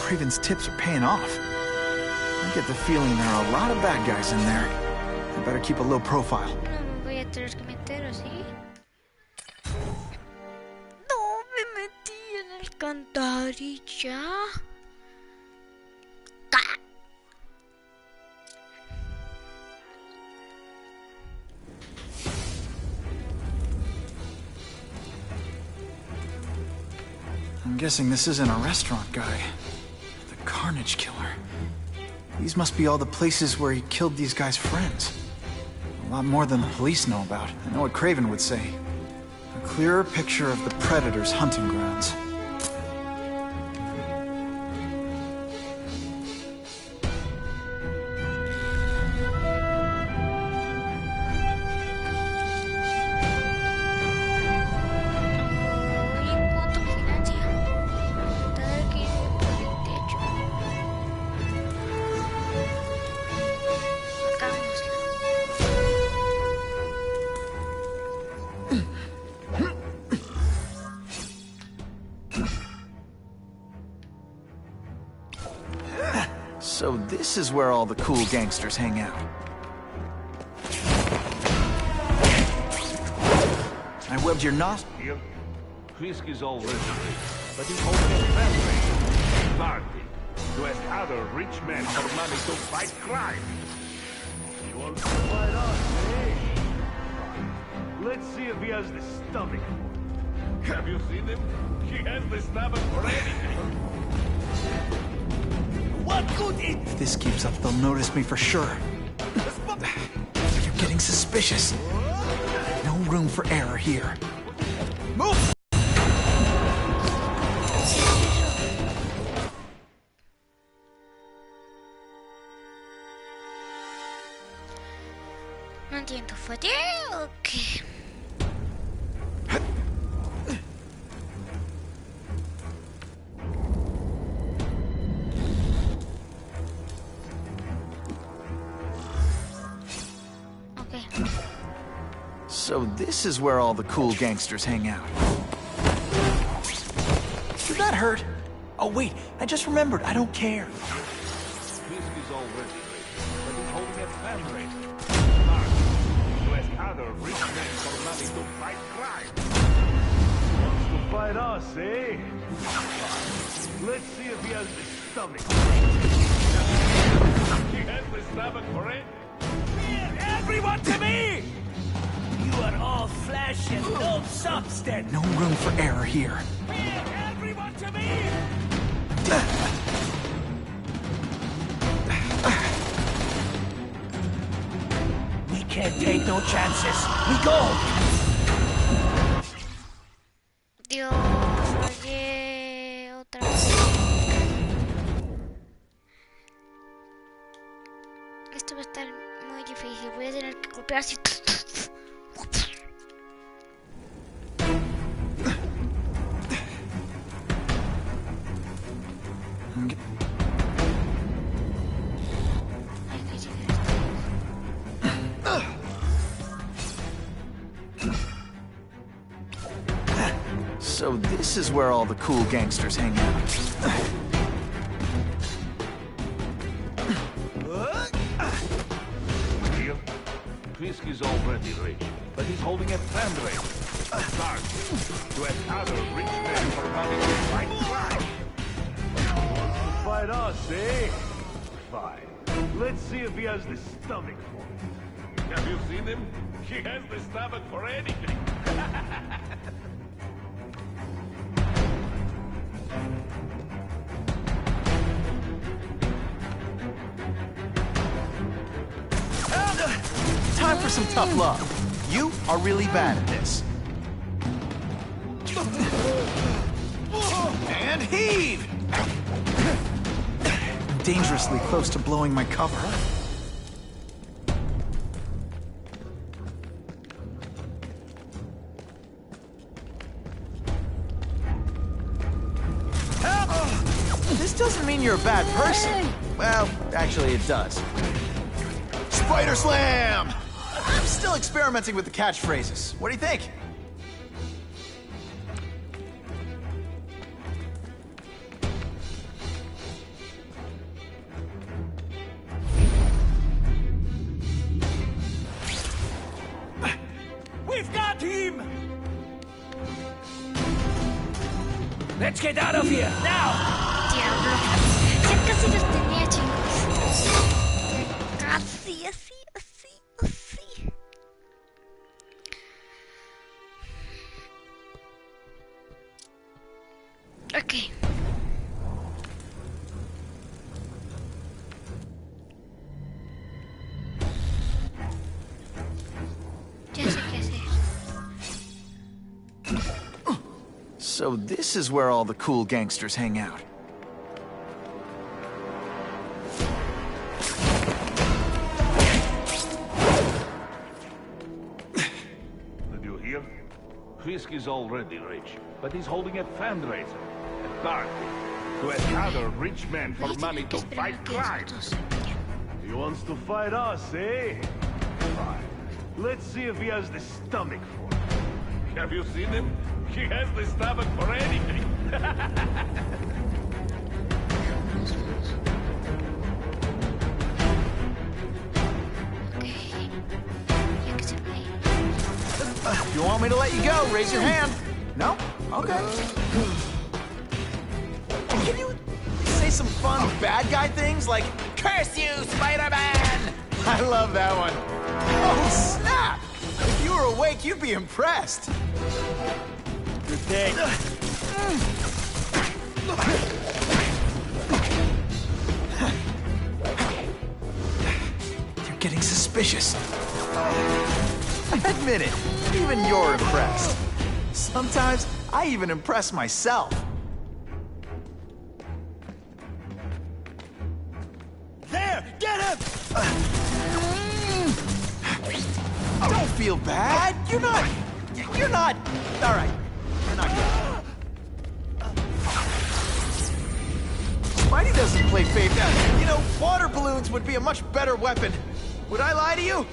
Speaker 2: Craven's tips are paying off. I get the feeling there are a lot of bad guys in there. I better keep a low profile.
Speaker 1: No me voy a tener que meter, ¿o sí? No, me metí en el alcantarilla.
Speaker 2: I'm guessing this isn't a restaurant guy. The Carnage Killer. These must be all the places where he killed these guys' friends. A lot more than the police know about. I know what Craven would say. A clearer picture of the Predator's hunting grounds. So this is where all the cool gangsters hang out. I webbed your nostril.
Speaker 12: Here, Fisk is already rich, but he's holding a family party to ask other rich men for money to fight crime. He wants to fight us, eh? Let's see if he has the stomach for it. Have you seen him? He has the stomach for anything.
Speaker 13: What good is...
Speaker 2: If this keeps up, they'll notice me for sure. You're getting suspicious. No room for error here. Move!
Speaker 1: No entiendo, ¿fallé o qué?
Speaker 2: So this is where all the cool gangsters hang out. Did that hurt? Oh wait, I just remembered, I don't care.
Speaker 12: Fisk is already rich, but he's holding a family party to ask other rich men for money to fight crime. Wants to fight us, eh? Let's see if he has the stomach. He has the stomach for it.
Speaker 13: Everyone to me! You are all flesh and no substance.
Speaker 2: No room for error here.
Speaker 13: Everyone to me! We can't take no chances. We go!
Speaker 1: Dios, oye, otra vez. Esto va a estar muy difícil. Voy a tener que copiar así.
Speaker 2: So this is where all the cool gangsters hang out.
Speaker 12: Here, Fisk is already rich, but he's holding a family party to ask other rich men for money to fight crime. Wants to fight us, eh? Fine. Let's see if he has the stomach for it. Have you seen him? He has the stomach for anything.
Speaker 2: for some tough love. You are really bad at this. And heave! Dangerously close to blowing my cover. This doesn't mean you're a bad person. Well, actually it does. Spider Slam! I'm still experimenting with the catchphrases. What do you think?
Speaker 13: We've got him! Let's get out of here, now!
Speaker 1: Diablo. Ya casi los tenía, chicos. Así, así, así, así. Ok. Ya sé qué hacer.
Speaker 2: So this is where all the cool gangsters hang out.
Speaker 14: Did you hear? Fisk is already rich, but he's holding a fundraiser, a party, to gather rich men for money to fight crime.
Speaker 13: He wants to fight us, eh? Fine. Let's see if he has the stomach for it.
Speaker 14: Have you seen him? He has the stomach for anything.
Speaker 2: You want me to let you go? Raise your hand. No? Okay. Can you say some fun bad guy things like, "Curse you, Spider-Man"? I love that one. Oh, snap! If you were awake, you'd be impressed.
Speaker 13: Good thing.
Speaker 2: You're getting suspicious. Admit it, even you're impressed. Sometimes I even impress myself.
Speaker 13: There! Get him!
Speaker 2: Don't feel bad. You're not. All right. You're not good. Spidey doesn't play fake. You know, water balloons would be a much better weapon. Would I lie to you?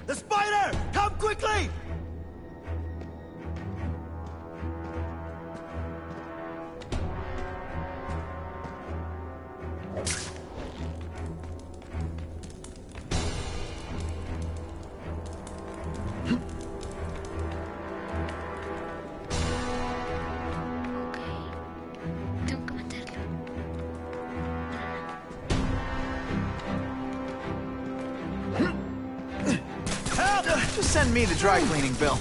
Speaker 13: The spider! Come quickly!
Speaker 1: Tengo que matarlo.
Speaker 2: Just send me the dry cleaning bill.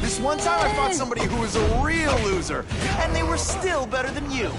Speaker 2: This one time I fought somebody who was a real loser, and they were still better than you.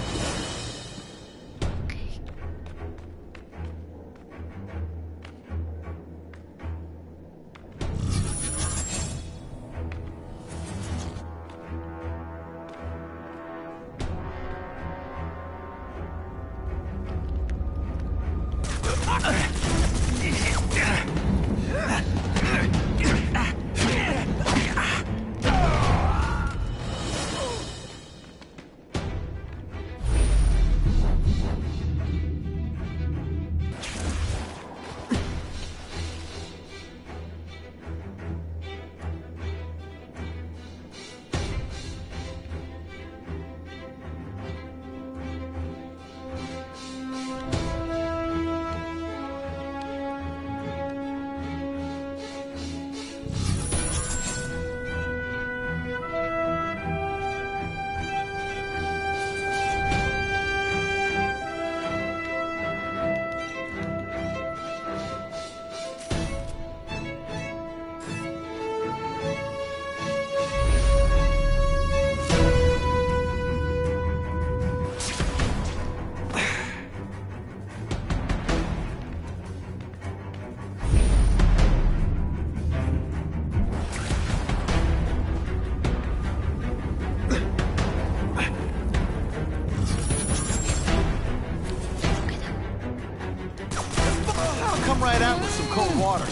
Speaker 2: Right out with some cold water.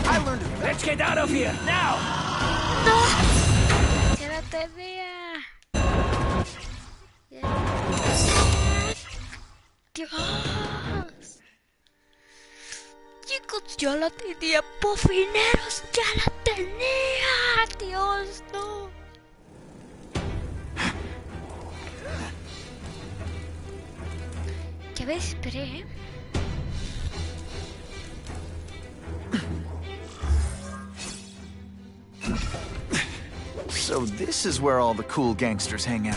Speaker 2: I learned it.
Speaker 13: Let's get out of here now.
Speaker 1: No. Ya la tenía. Dios. Chicos, yo la tenía. Pofineros, ya la tenía. Dios, no. Ya ves, esperé, ¿eh?
Speaker 2: So this is where all the cool gangsters hang out.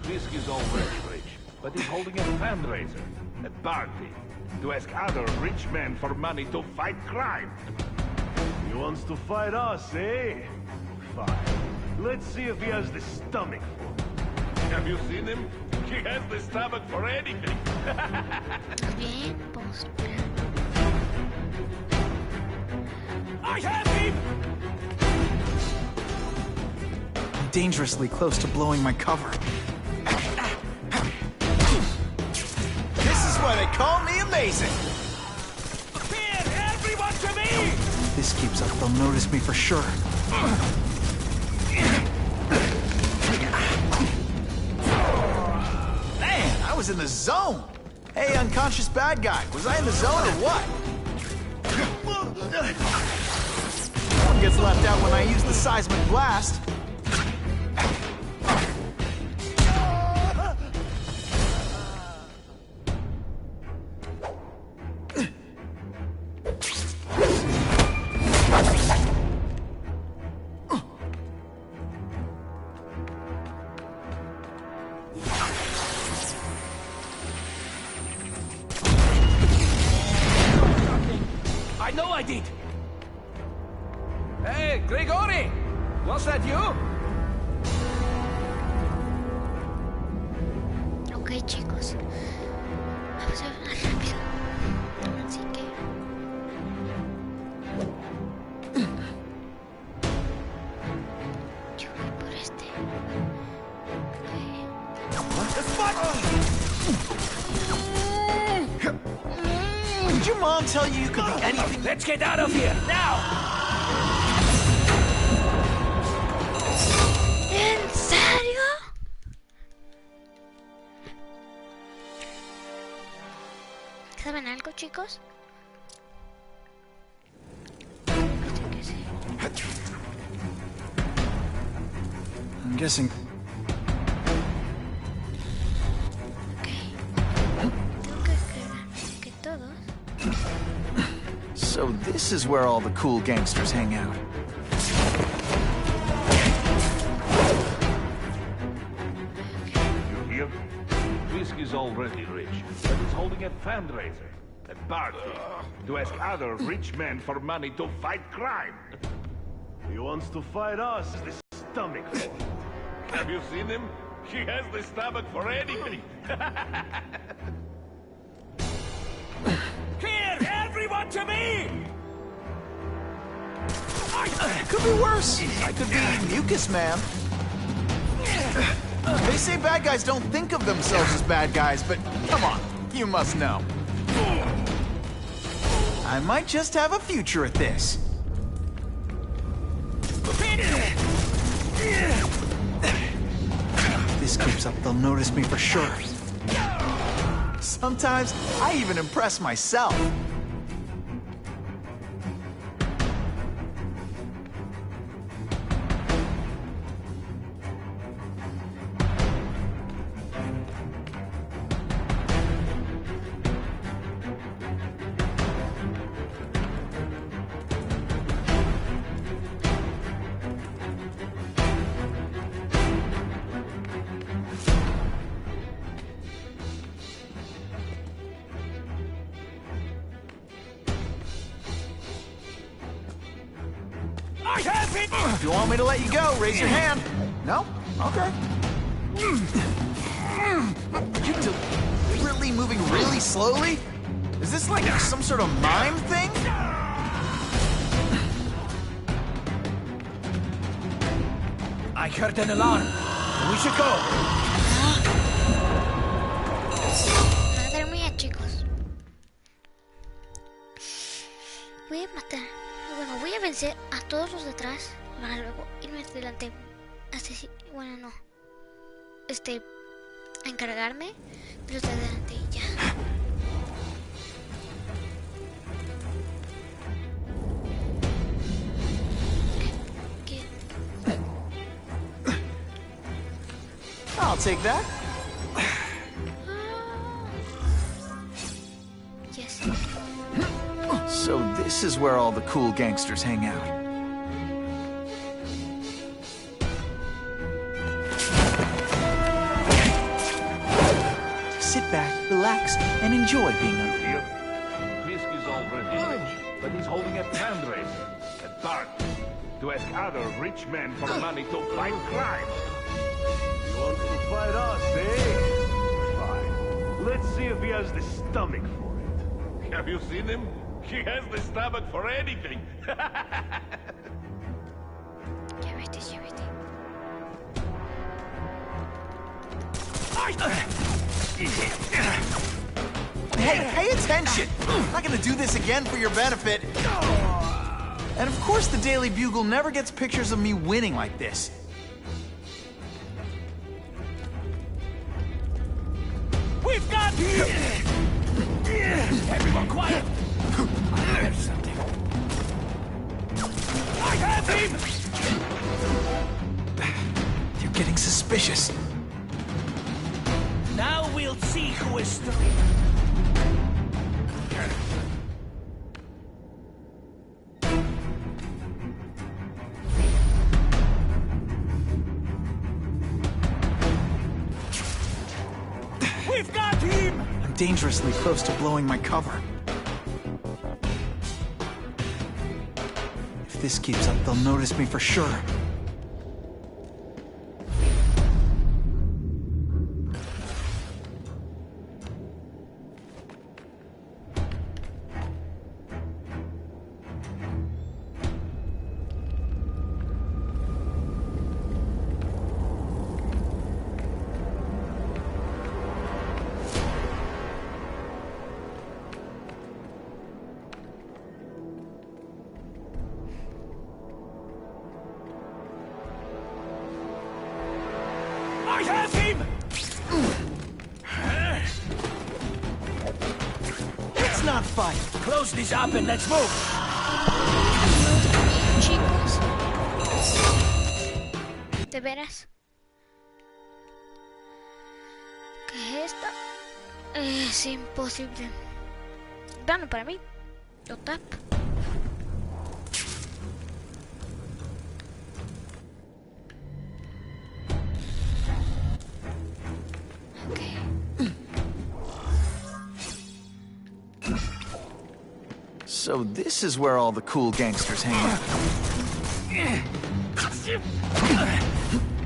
Speaker 14: Whiskey's already rich, but he's holding a fundraiser, a party, to ask other rich men for money to fight crime.
Speaker 13: He wants to fight us, eh? Fine. Let's see if he has the stomach for it.
Speaker 14: Have you seen him? He has the stomach for anything.
Speaker 1: Bien, pues.
Speaker 13: I have him!
Speaker 2: I'm dangerously close to blowing my cover. This is why they call me amazing.
Speaker 13: Here, everyone to me!
Speaker 2: If this keeps up, they'll notice me for sure. Man, I was in the zone. Hey, unconscious bad guy, was I in the zone or what? No one gets left out when I use the seismic blast.
Speaker 13: I know I did! Hey, Grigori! Was that you?
Speaker 1: Ok, chicos. Vamos a ver más rápido. Así que... yo voy por este.
Speaker 2: Did your mom tell you you could be anything?
Speaker 13: Let's get out of here, now!
Speaker 1: ¿En serio? ¿Saben algo, chicos?
Speaker 2: I'm guessing. So this is where all the cool gangsters hang out.
Speaker 14: You hear? Whiskey's already rich, but he's holding a fundraiser, a party, to ask other rich men for money to fight crime.
Speaker 13: He wants to fight us. The stomach for it.
Speaker 14: Have you seen him? He has the stomach for anything.
Speaker 13: Here,
Speaker 2: Could be worse. I could be Mucus Man. They say bad guys don't think of themselves as bad guys, but come on, you must know. I might just have a future at this. If this keeps up, they'll notice me for sure. Sometimes, I even impress myself. If you want me to let you go, raise your hand. No? Okay. You deliberately moving really slowly? Is this like some sort of mime thing?
Speaker 13: I heard an alarm. We should go.
Speaker 1: Madre mía, chicos. Voy a matar. Bueno, voy a vencer a todos los detrás para luego irme delante. Bueno, no. A encargarme de los de delante y ya.
Speaker 2: I'll take that.
Speaker 1: Yes.
Speaker 2: So this is where all the cool gangsters hang out. Sit back, relax, and enjoy being under.
Speaker 14: Fisk is already rich, but he's holding a fundraiser at dark to ask other rich men for money to fight crime.
Speaker 13: He wants to fight us, eh?
Speaker 14: Fine. Let's see if he has the stomach for it. Have you seen him? He has the stomach for anything.
Speaker 2: Hey, pay attention! I'm not gonna do this again for your benefit. And of course the Daily Bugle never gets pictures of me winning like this.
Speaker 13: We've got him! Everyone quiet! There's something. I have him!
Speaker 2: You're getting suspicious.
Speaker 13: Now we'll see who is strong. We've got him!
Speaker 2: I'm dangerously close to blowing my cover. If this keeps up, they'll notice me for sure.
Speaker 13: I have him!
Speaker 2: Let's not fight.
Speaker 13: Close this up and let's move.
Speaker 1: Chicos. ¿De veras? ¿Qué es esto? Es imposible. Bueno, para mí. OTAP.
Speaker 2: So this is where all the cool gangsters hang out.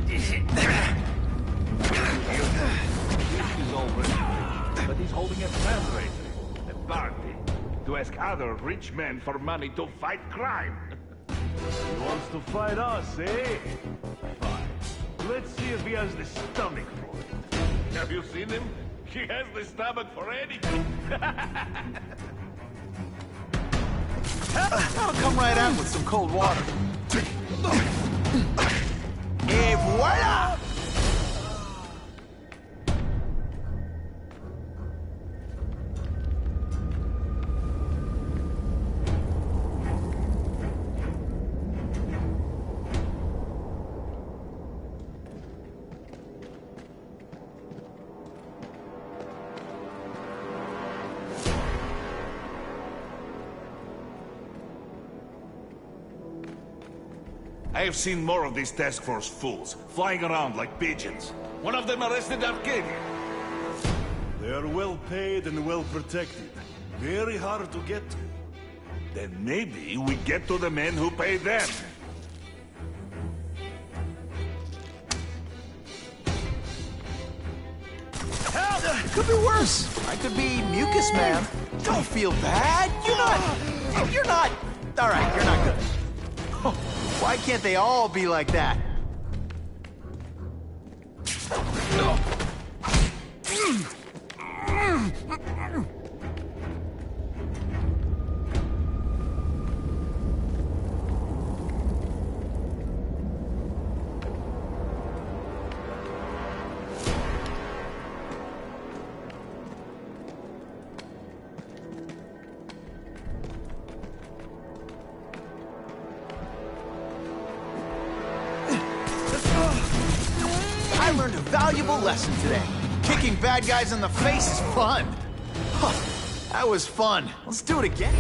Speaker 14: He's already, but he's holding a fundraiser, a party, to ask other rich men for money to fight crime. He wants to fight us, eh? Fine. Let's see if he has the stomach for it. Have you seen him? He has the stomach for anything.
Speaker 2: I'll come right out with some cold water. Et voila!
Speaker 14: I have seen more of these task force fools, flying around like pigeons. One of them arrested Arcadia.
Speaker 13: They are well paid and well protected. Very hard to get to.
Speaker 14: Then maybe we get to the men who pay them.
Speaker 2: It could be worse. I could be mucus man. Don't feel bad. You're not. All right, you're not good. Why can't they all be like that? I learned a valuable lesson today. Kicking bad guys in the face is fun. Huh, that was fun. Let's do it again.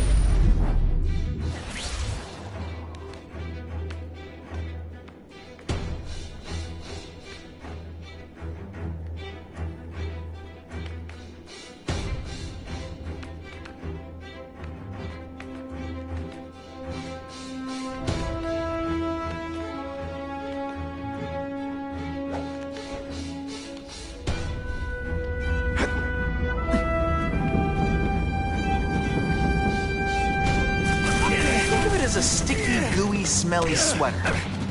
Speaker 2: Is a sticky, gooey, smelly sweater.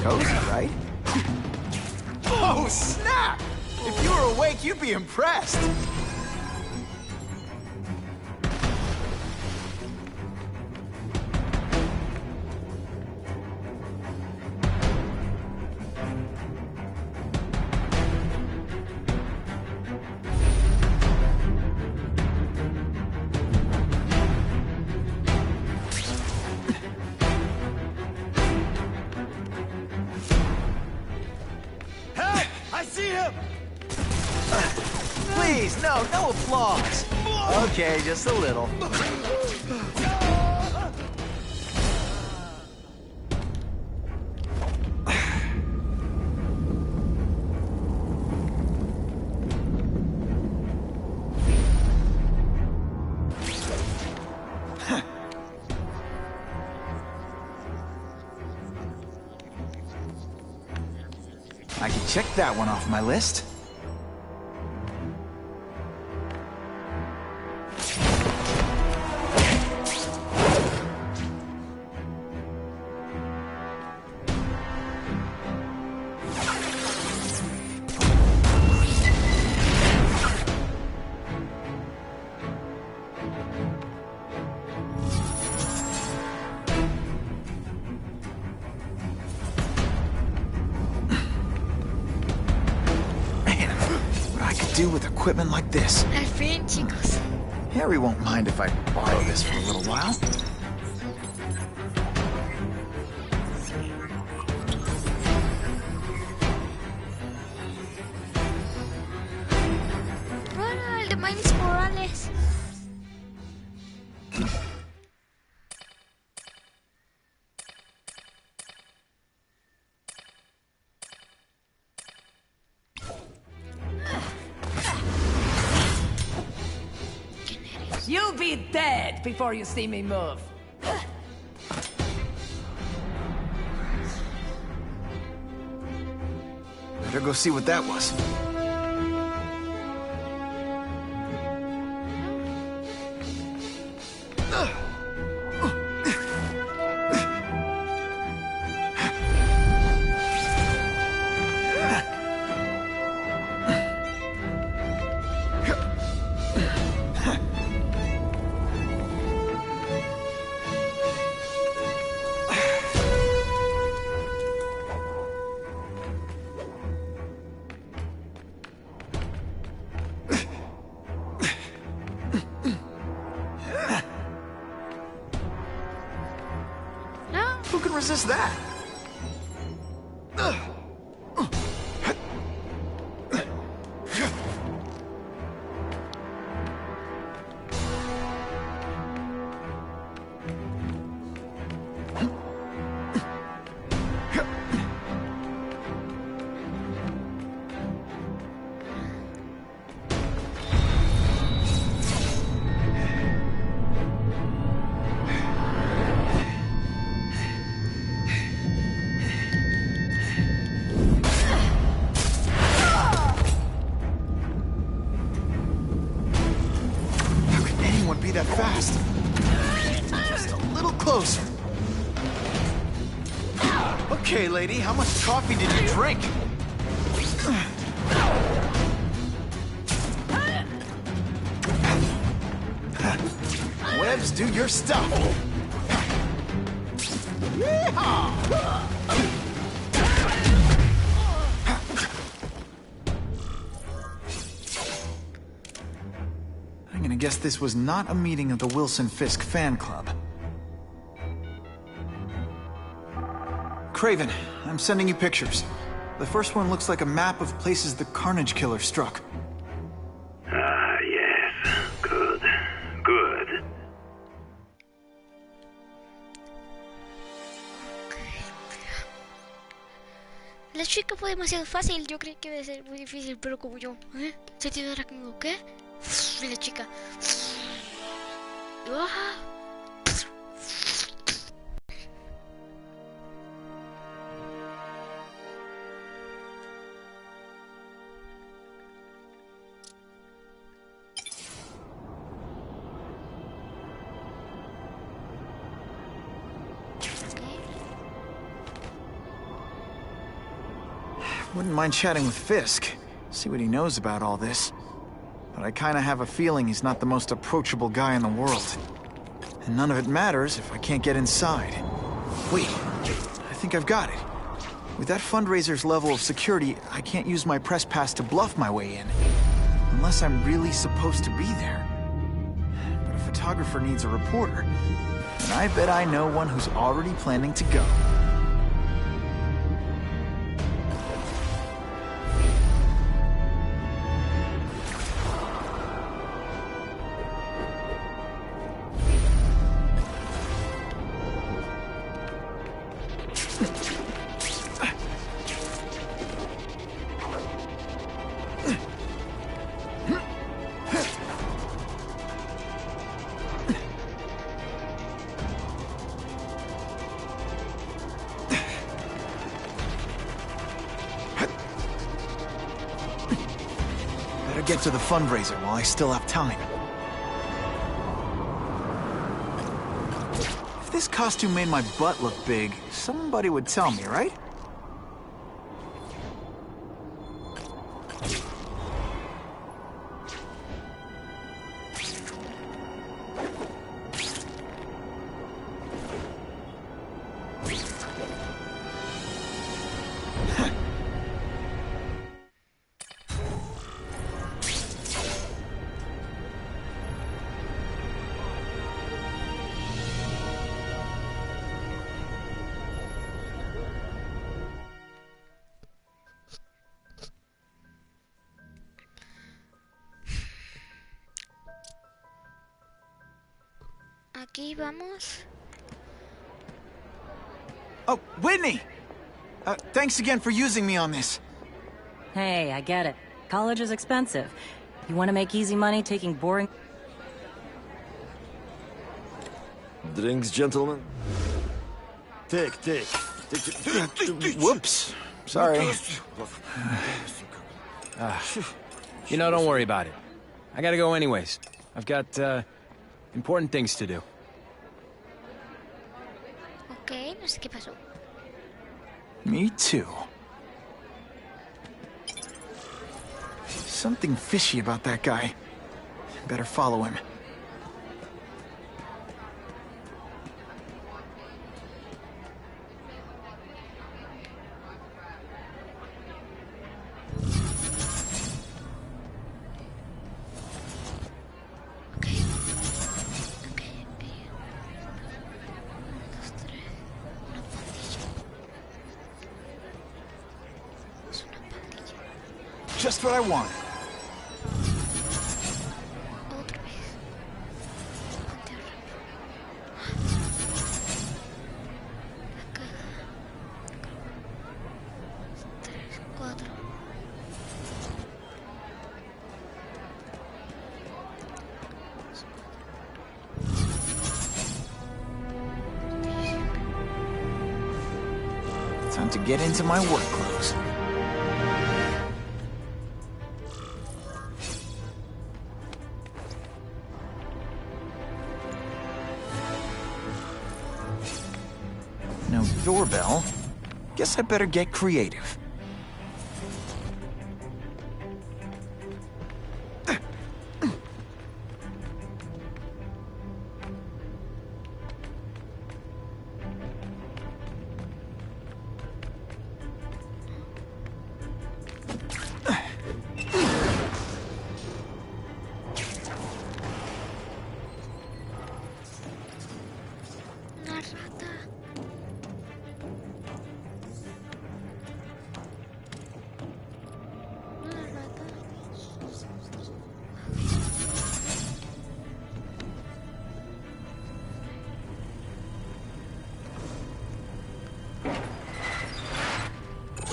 Speaker 2: Cozy, right? Oh, snap! If you were awake, you'd be impressed. Please, no applause. Okay, just a little. I can check that one off my list. Do with equipment like this.
Speaker 1: Al fin, chicos.
Speaker 2: Harry won't mind if I borrow this for a little while.
Speaker 1: Bueno, el de Miles Morales.
Speaker 15: You'll be dead before you see me move.
Speaker 2: Better go see what that was. resist that? That fast. Just a little closer. Okay, lady, how much coffee did you drink? Webs, do your stuff. Yeehaw! I guess this was not a meeting of the Wilson Fisk fan club. Craven, I'm sending you pictures. The first one looks like a map of places the Carnage Killer struck.
Speaker 12: Ah, yes. Good. Good.
Speaker 1: La chica fue demasiado fácil, yo creí que iba a ser muy difícil, pero como yo, ¿sentido ahora que me equivoqué? La chica.
Speaker 2: Wouldn't mind chatting with Fisk, see what he knows about all this. But I kinda have a feeling he's not the most approachable guy in the world. And none of it matters if I can't get inside. Wait, I think I've got it. With that fundraiser's level of security, I can't use my press pass to bluff my way in. Unless I'm really supposed to be there. But a photographer needs a reporter. And I bet I know one who's already planning to go. Get to the fundraiser while I still have time. If this costume made my butt look big, somebody would tell me, right?
Speaker 1: Aquí vamos.
Speaker 2: Oh, Whitney! Thanks again for using me on this.
Speaker 8: Hey, I get it. College is expensive. You want to make easy money taking boring...
Speaker 16: Drinks, gentlemen? Take.
Speaker 2: Whoops. Sorry.
Speaker 17: You know, don't worry about it. I gotta go anyways. I've got, important things to do.
Speaker 1: Okay, no sé qué pasó.
Speaker 2: Me too. Something fishy about that guy. Better follow him. just what I wanted. Time to get into my work clothes. No doorbell. Guess I better get creative.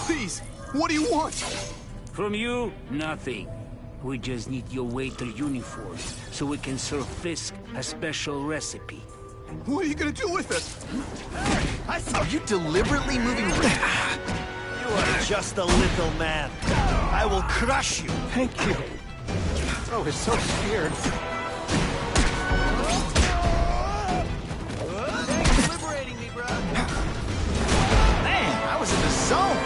Speaker 2: Please, what do you want?
Speaker 13: From you, nothing. We just need your waiter uniform so we can serve Fisk a special recipe.
Speaker 2: What are you gonna do with it? I saw you deliberately moving around.
Speaker 13: You are just a little man. I will crush you.
Speaker 2: Thank you. I was so scared. Thanks for liberating me, bro. Man, I was in the zone.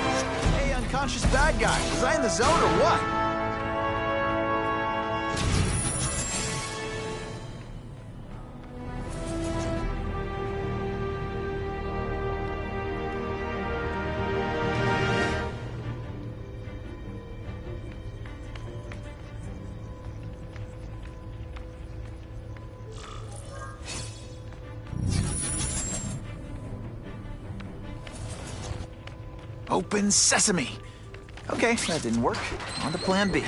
Speaker 2: Hey, unconscious bad guy. Was I in the zone or what? Open sesame. Okay, that didn't work. On to plan B.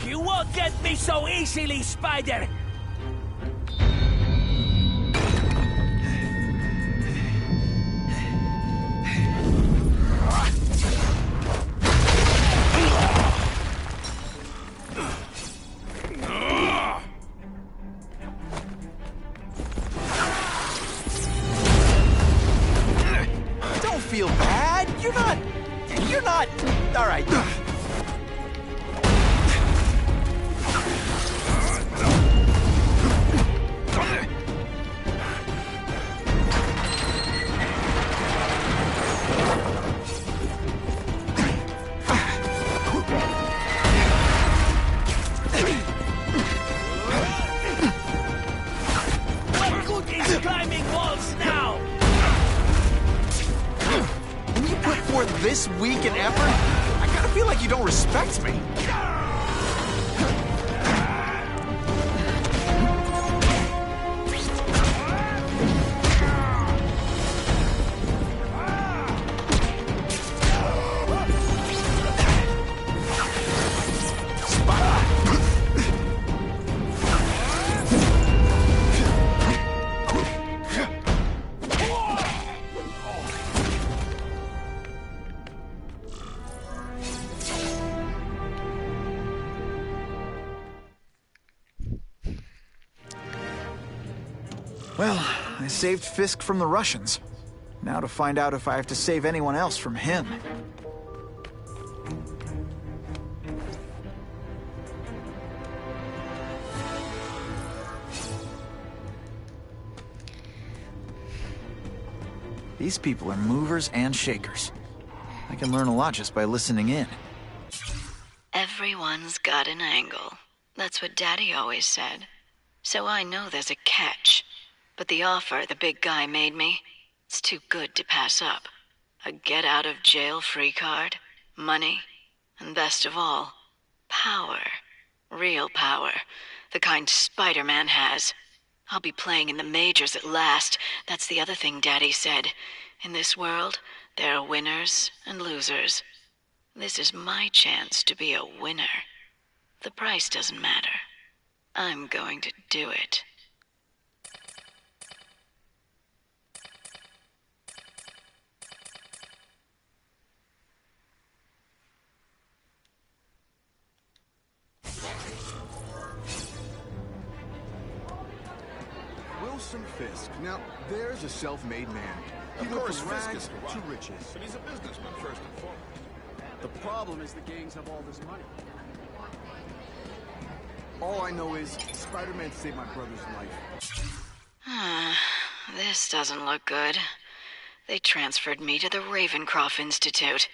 Speaker 13: You won't get me so easily, Spider!
Speaker 2: Don't feel bad. You're not. All right.
Speaker 13: What good is climbing walls now?
Speaker 2: When you put forth this week and effort, I kind of feel like you don't respect me. Well, I saved Fisk from the Russians. Now to find out if I have to save anyone else from him. These people are movers and shakers. I can learn a lot just by listening in.
Speaker 11: Everyone's got an angle. That's what Daddy always said. So I know there's a catch. But the offer the big guy made me, it's too good to pass up. A get-out-of-jail-free card, money, and best of all, power. Real power. The kind Spider-Man has. I'll be playing in the majors at last. That's the other thing Daddy said. In this world, there are winners and losers. This is my chance to be a winner. The price doesn't matter. I'm going to do it.
Speaker 7: Wilson Fisk. Now, there's a self-made man.
Speaker 18: Of course, Fisk is
Speaker 7: to riches.
Speaker 18: But he's a businessman first and foremost.
Speaker 7: The problem is the gangs have all this money. All I know is Spider-Man saved my brother's life.
Speaker 11: This doesn't look good. They transferred me to the Ravencroft Institute.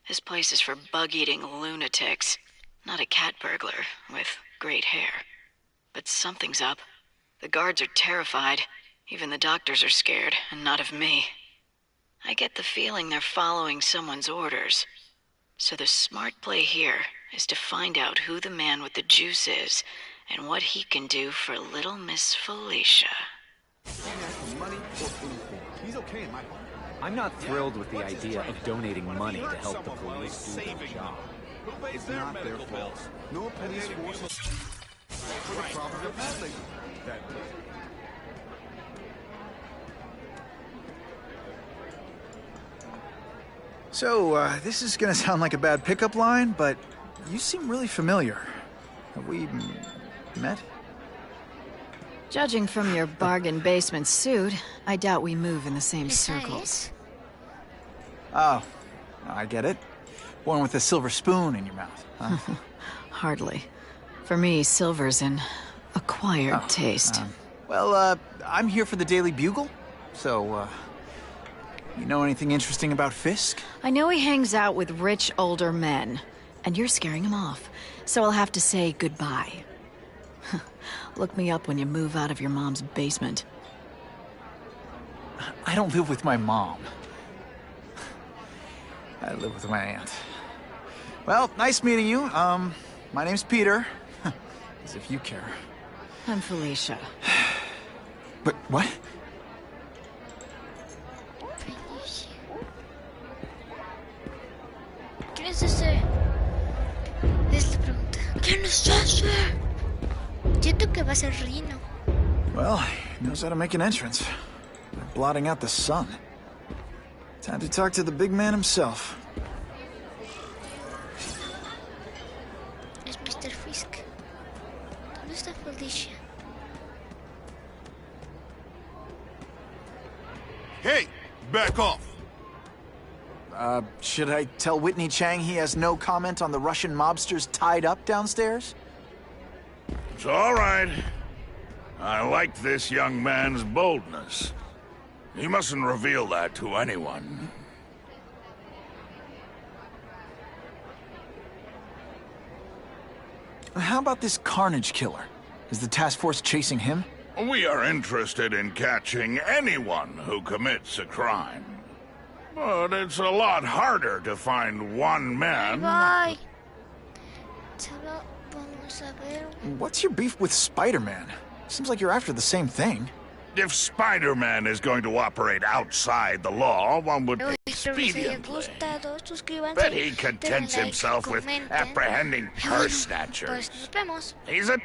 Speaker 11: This place is for bug-eating lunatics, not a cat burglar with great hair. But something's up. The guards are terrified. Even the doctors are scared, and not of me. I get the feeling they're following someone's orders. So the smart play here is to find out who the man with the juice is, and what he can do for little Miss Felicia.
Speaker 7: Money or anything. He's okay in my book.
Speaker 19: I'm not thrilled with the idea of donating money to help the police do their job.
Speaker 7: It's not their fault. No police force. For the problem of nothing.
Speaker 2: So, this is gonna sound like a bad pickup line, but you seem really familiar. Have we met?
Speaker 15: Judging from your bargain basement suit, I doubt we move in the same circles.
Speaker 2: Oh, I get it. One with a silver spoon in your mouth, huh?
Speaker 15: Hardly. For me, silver's an acquired taste.
Speaker 2: Well, I'm here for the Daily Bugle, so, you know anything interesting about Fisk?
Speaker 15: I know he hangs out with rich older men, and you're scaring him off, so I'll have to say goodbye. Look me up when you move out of your mom's basement.
Speaker 2: I don't live with my mom. I live with my aunt. Well, nice meeting you. My name's Peter. As if you care.
Speaker 15: I'm Felicia.
Speaker 2: But what?
Speaker 1: ¿Quién es ese? Es la pregunta. ¿Quién es ese? Siento que va a ser Rino.
Speaker 2: Well, he knows how to make an entrance. By blotting out the sun. Time to talk to the big man himself.
Speaker 1: Es Mr. Fisk. ¿Dónde está Felicia?
Speaker 7: Hey, back off.
Speaker 2: Should I tell Whitney Chang he has no comment on the Russian mobsters tied up downstairs?
Speaker 14: It's all right. I like this young man's boldness. He mustn't reveal that to anyone.
Speaker 2: How about this Carnage killer? Is the task force chasing him?
Speaker 14: We are interested in catching anyone who commits a crime. But it's a lot harder to find one man.
Speaker 1: Bye.
Speaker 2: What's your beef with Spider-Man? Seems like you're after the same thing.
Speaker 14: If Spider-Man is going to operate outside the law, one would expediently. But he contents himself with apprehending purse snatchers. He's a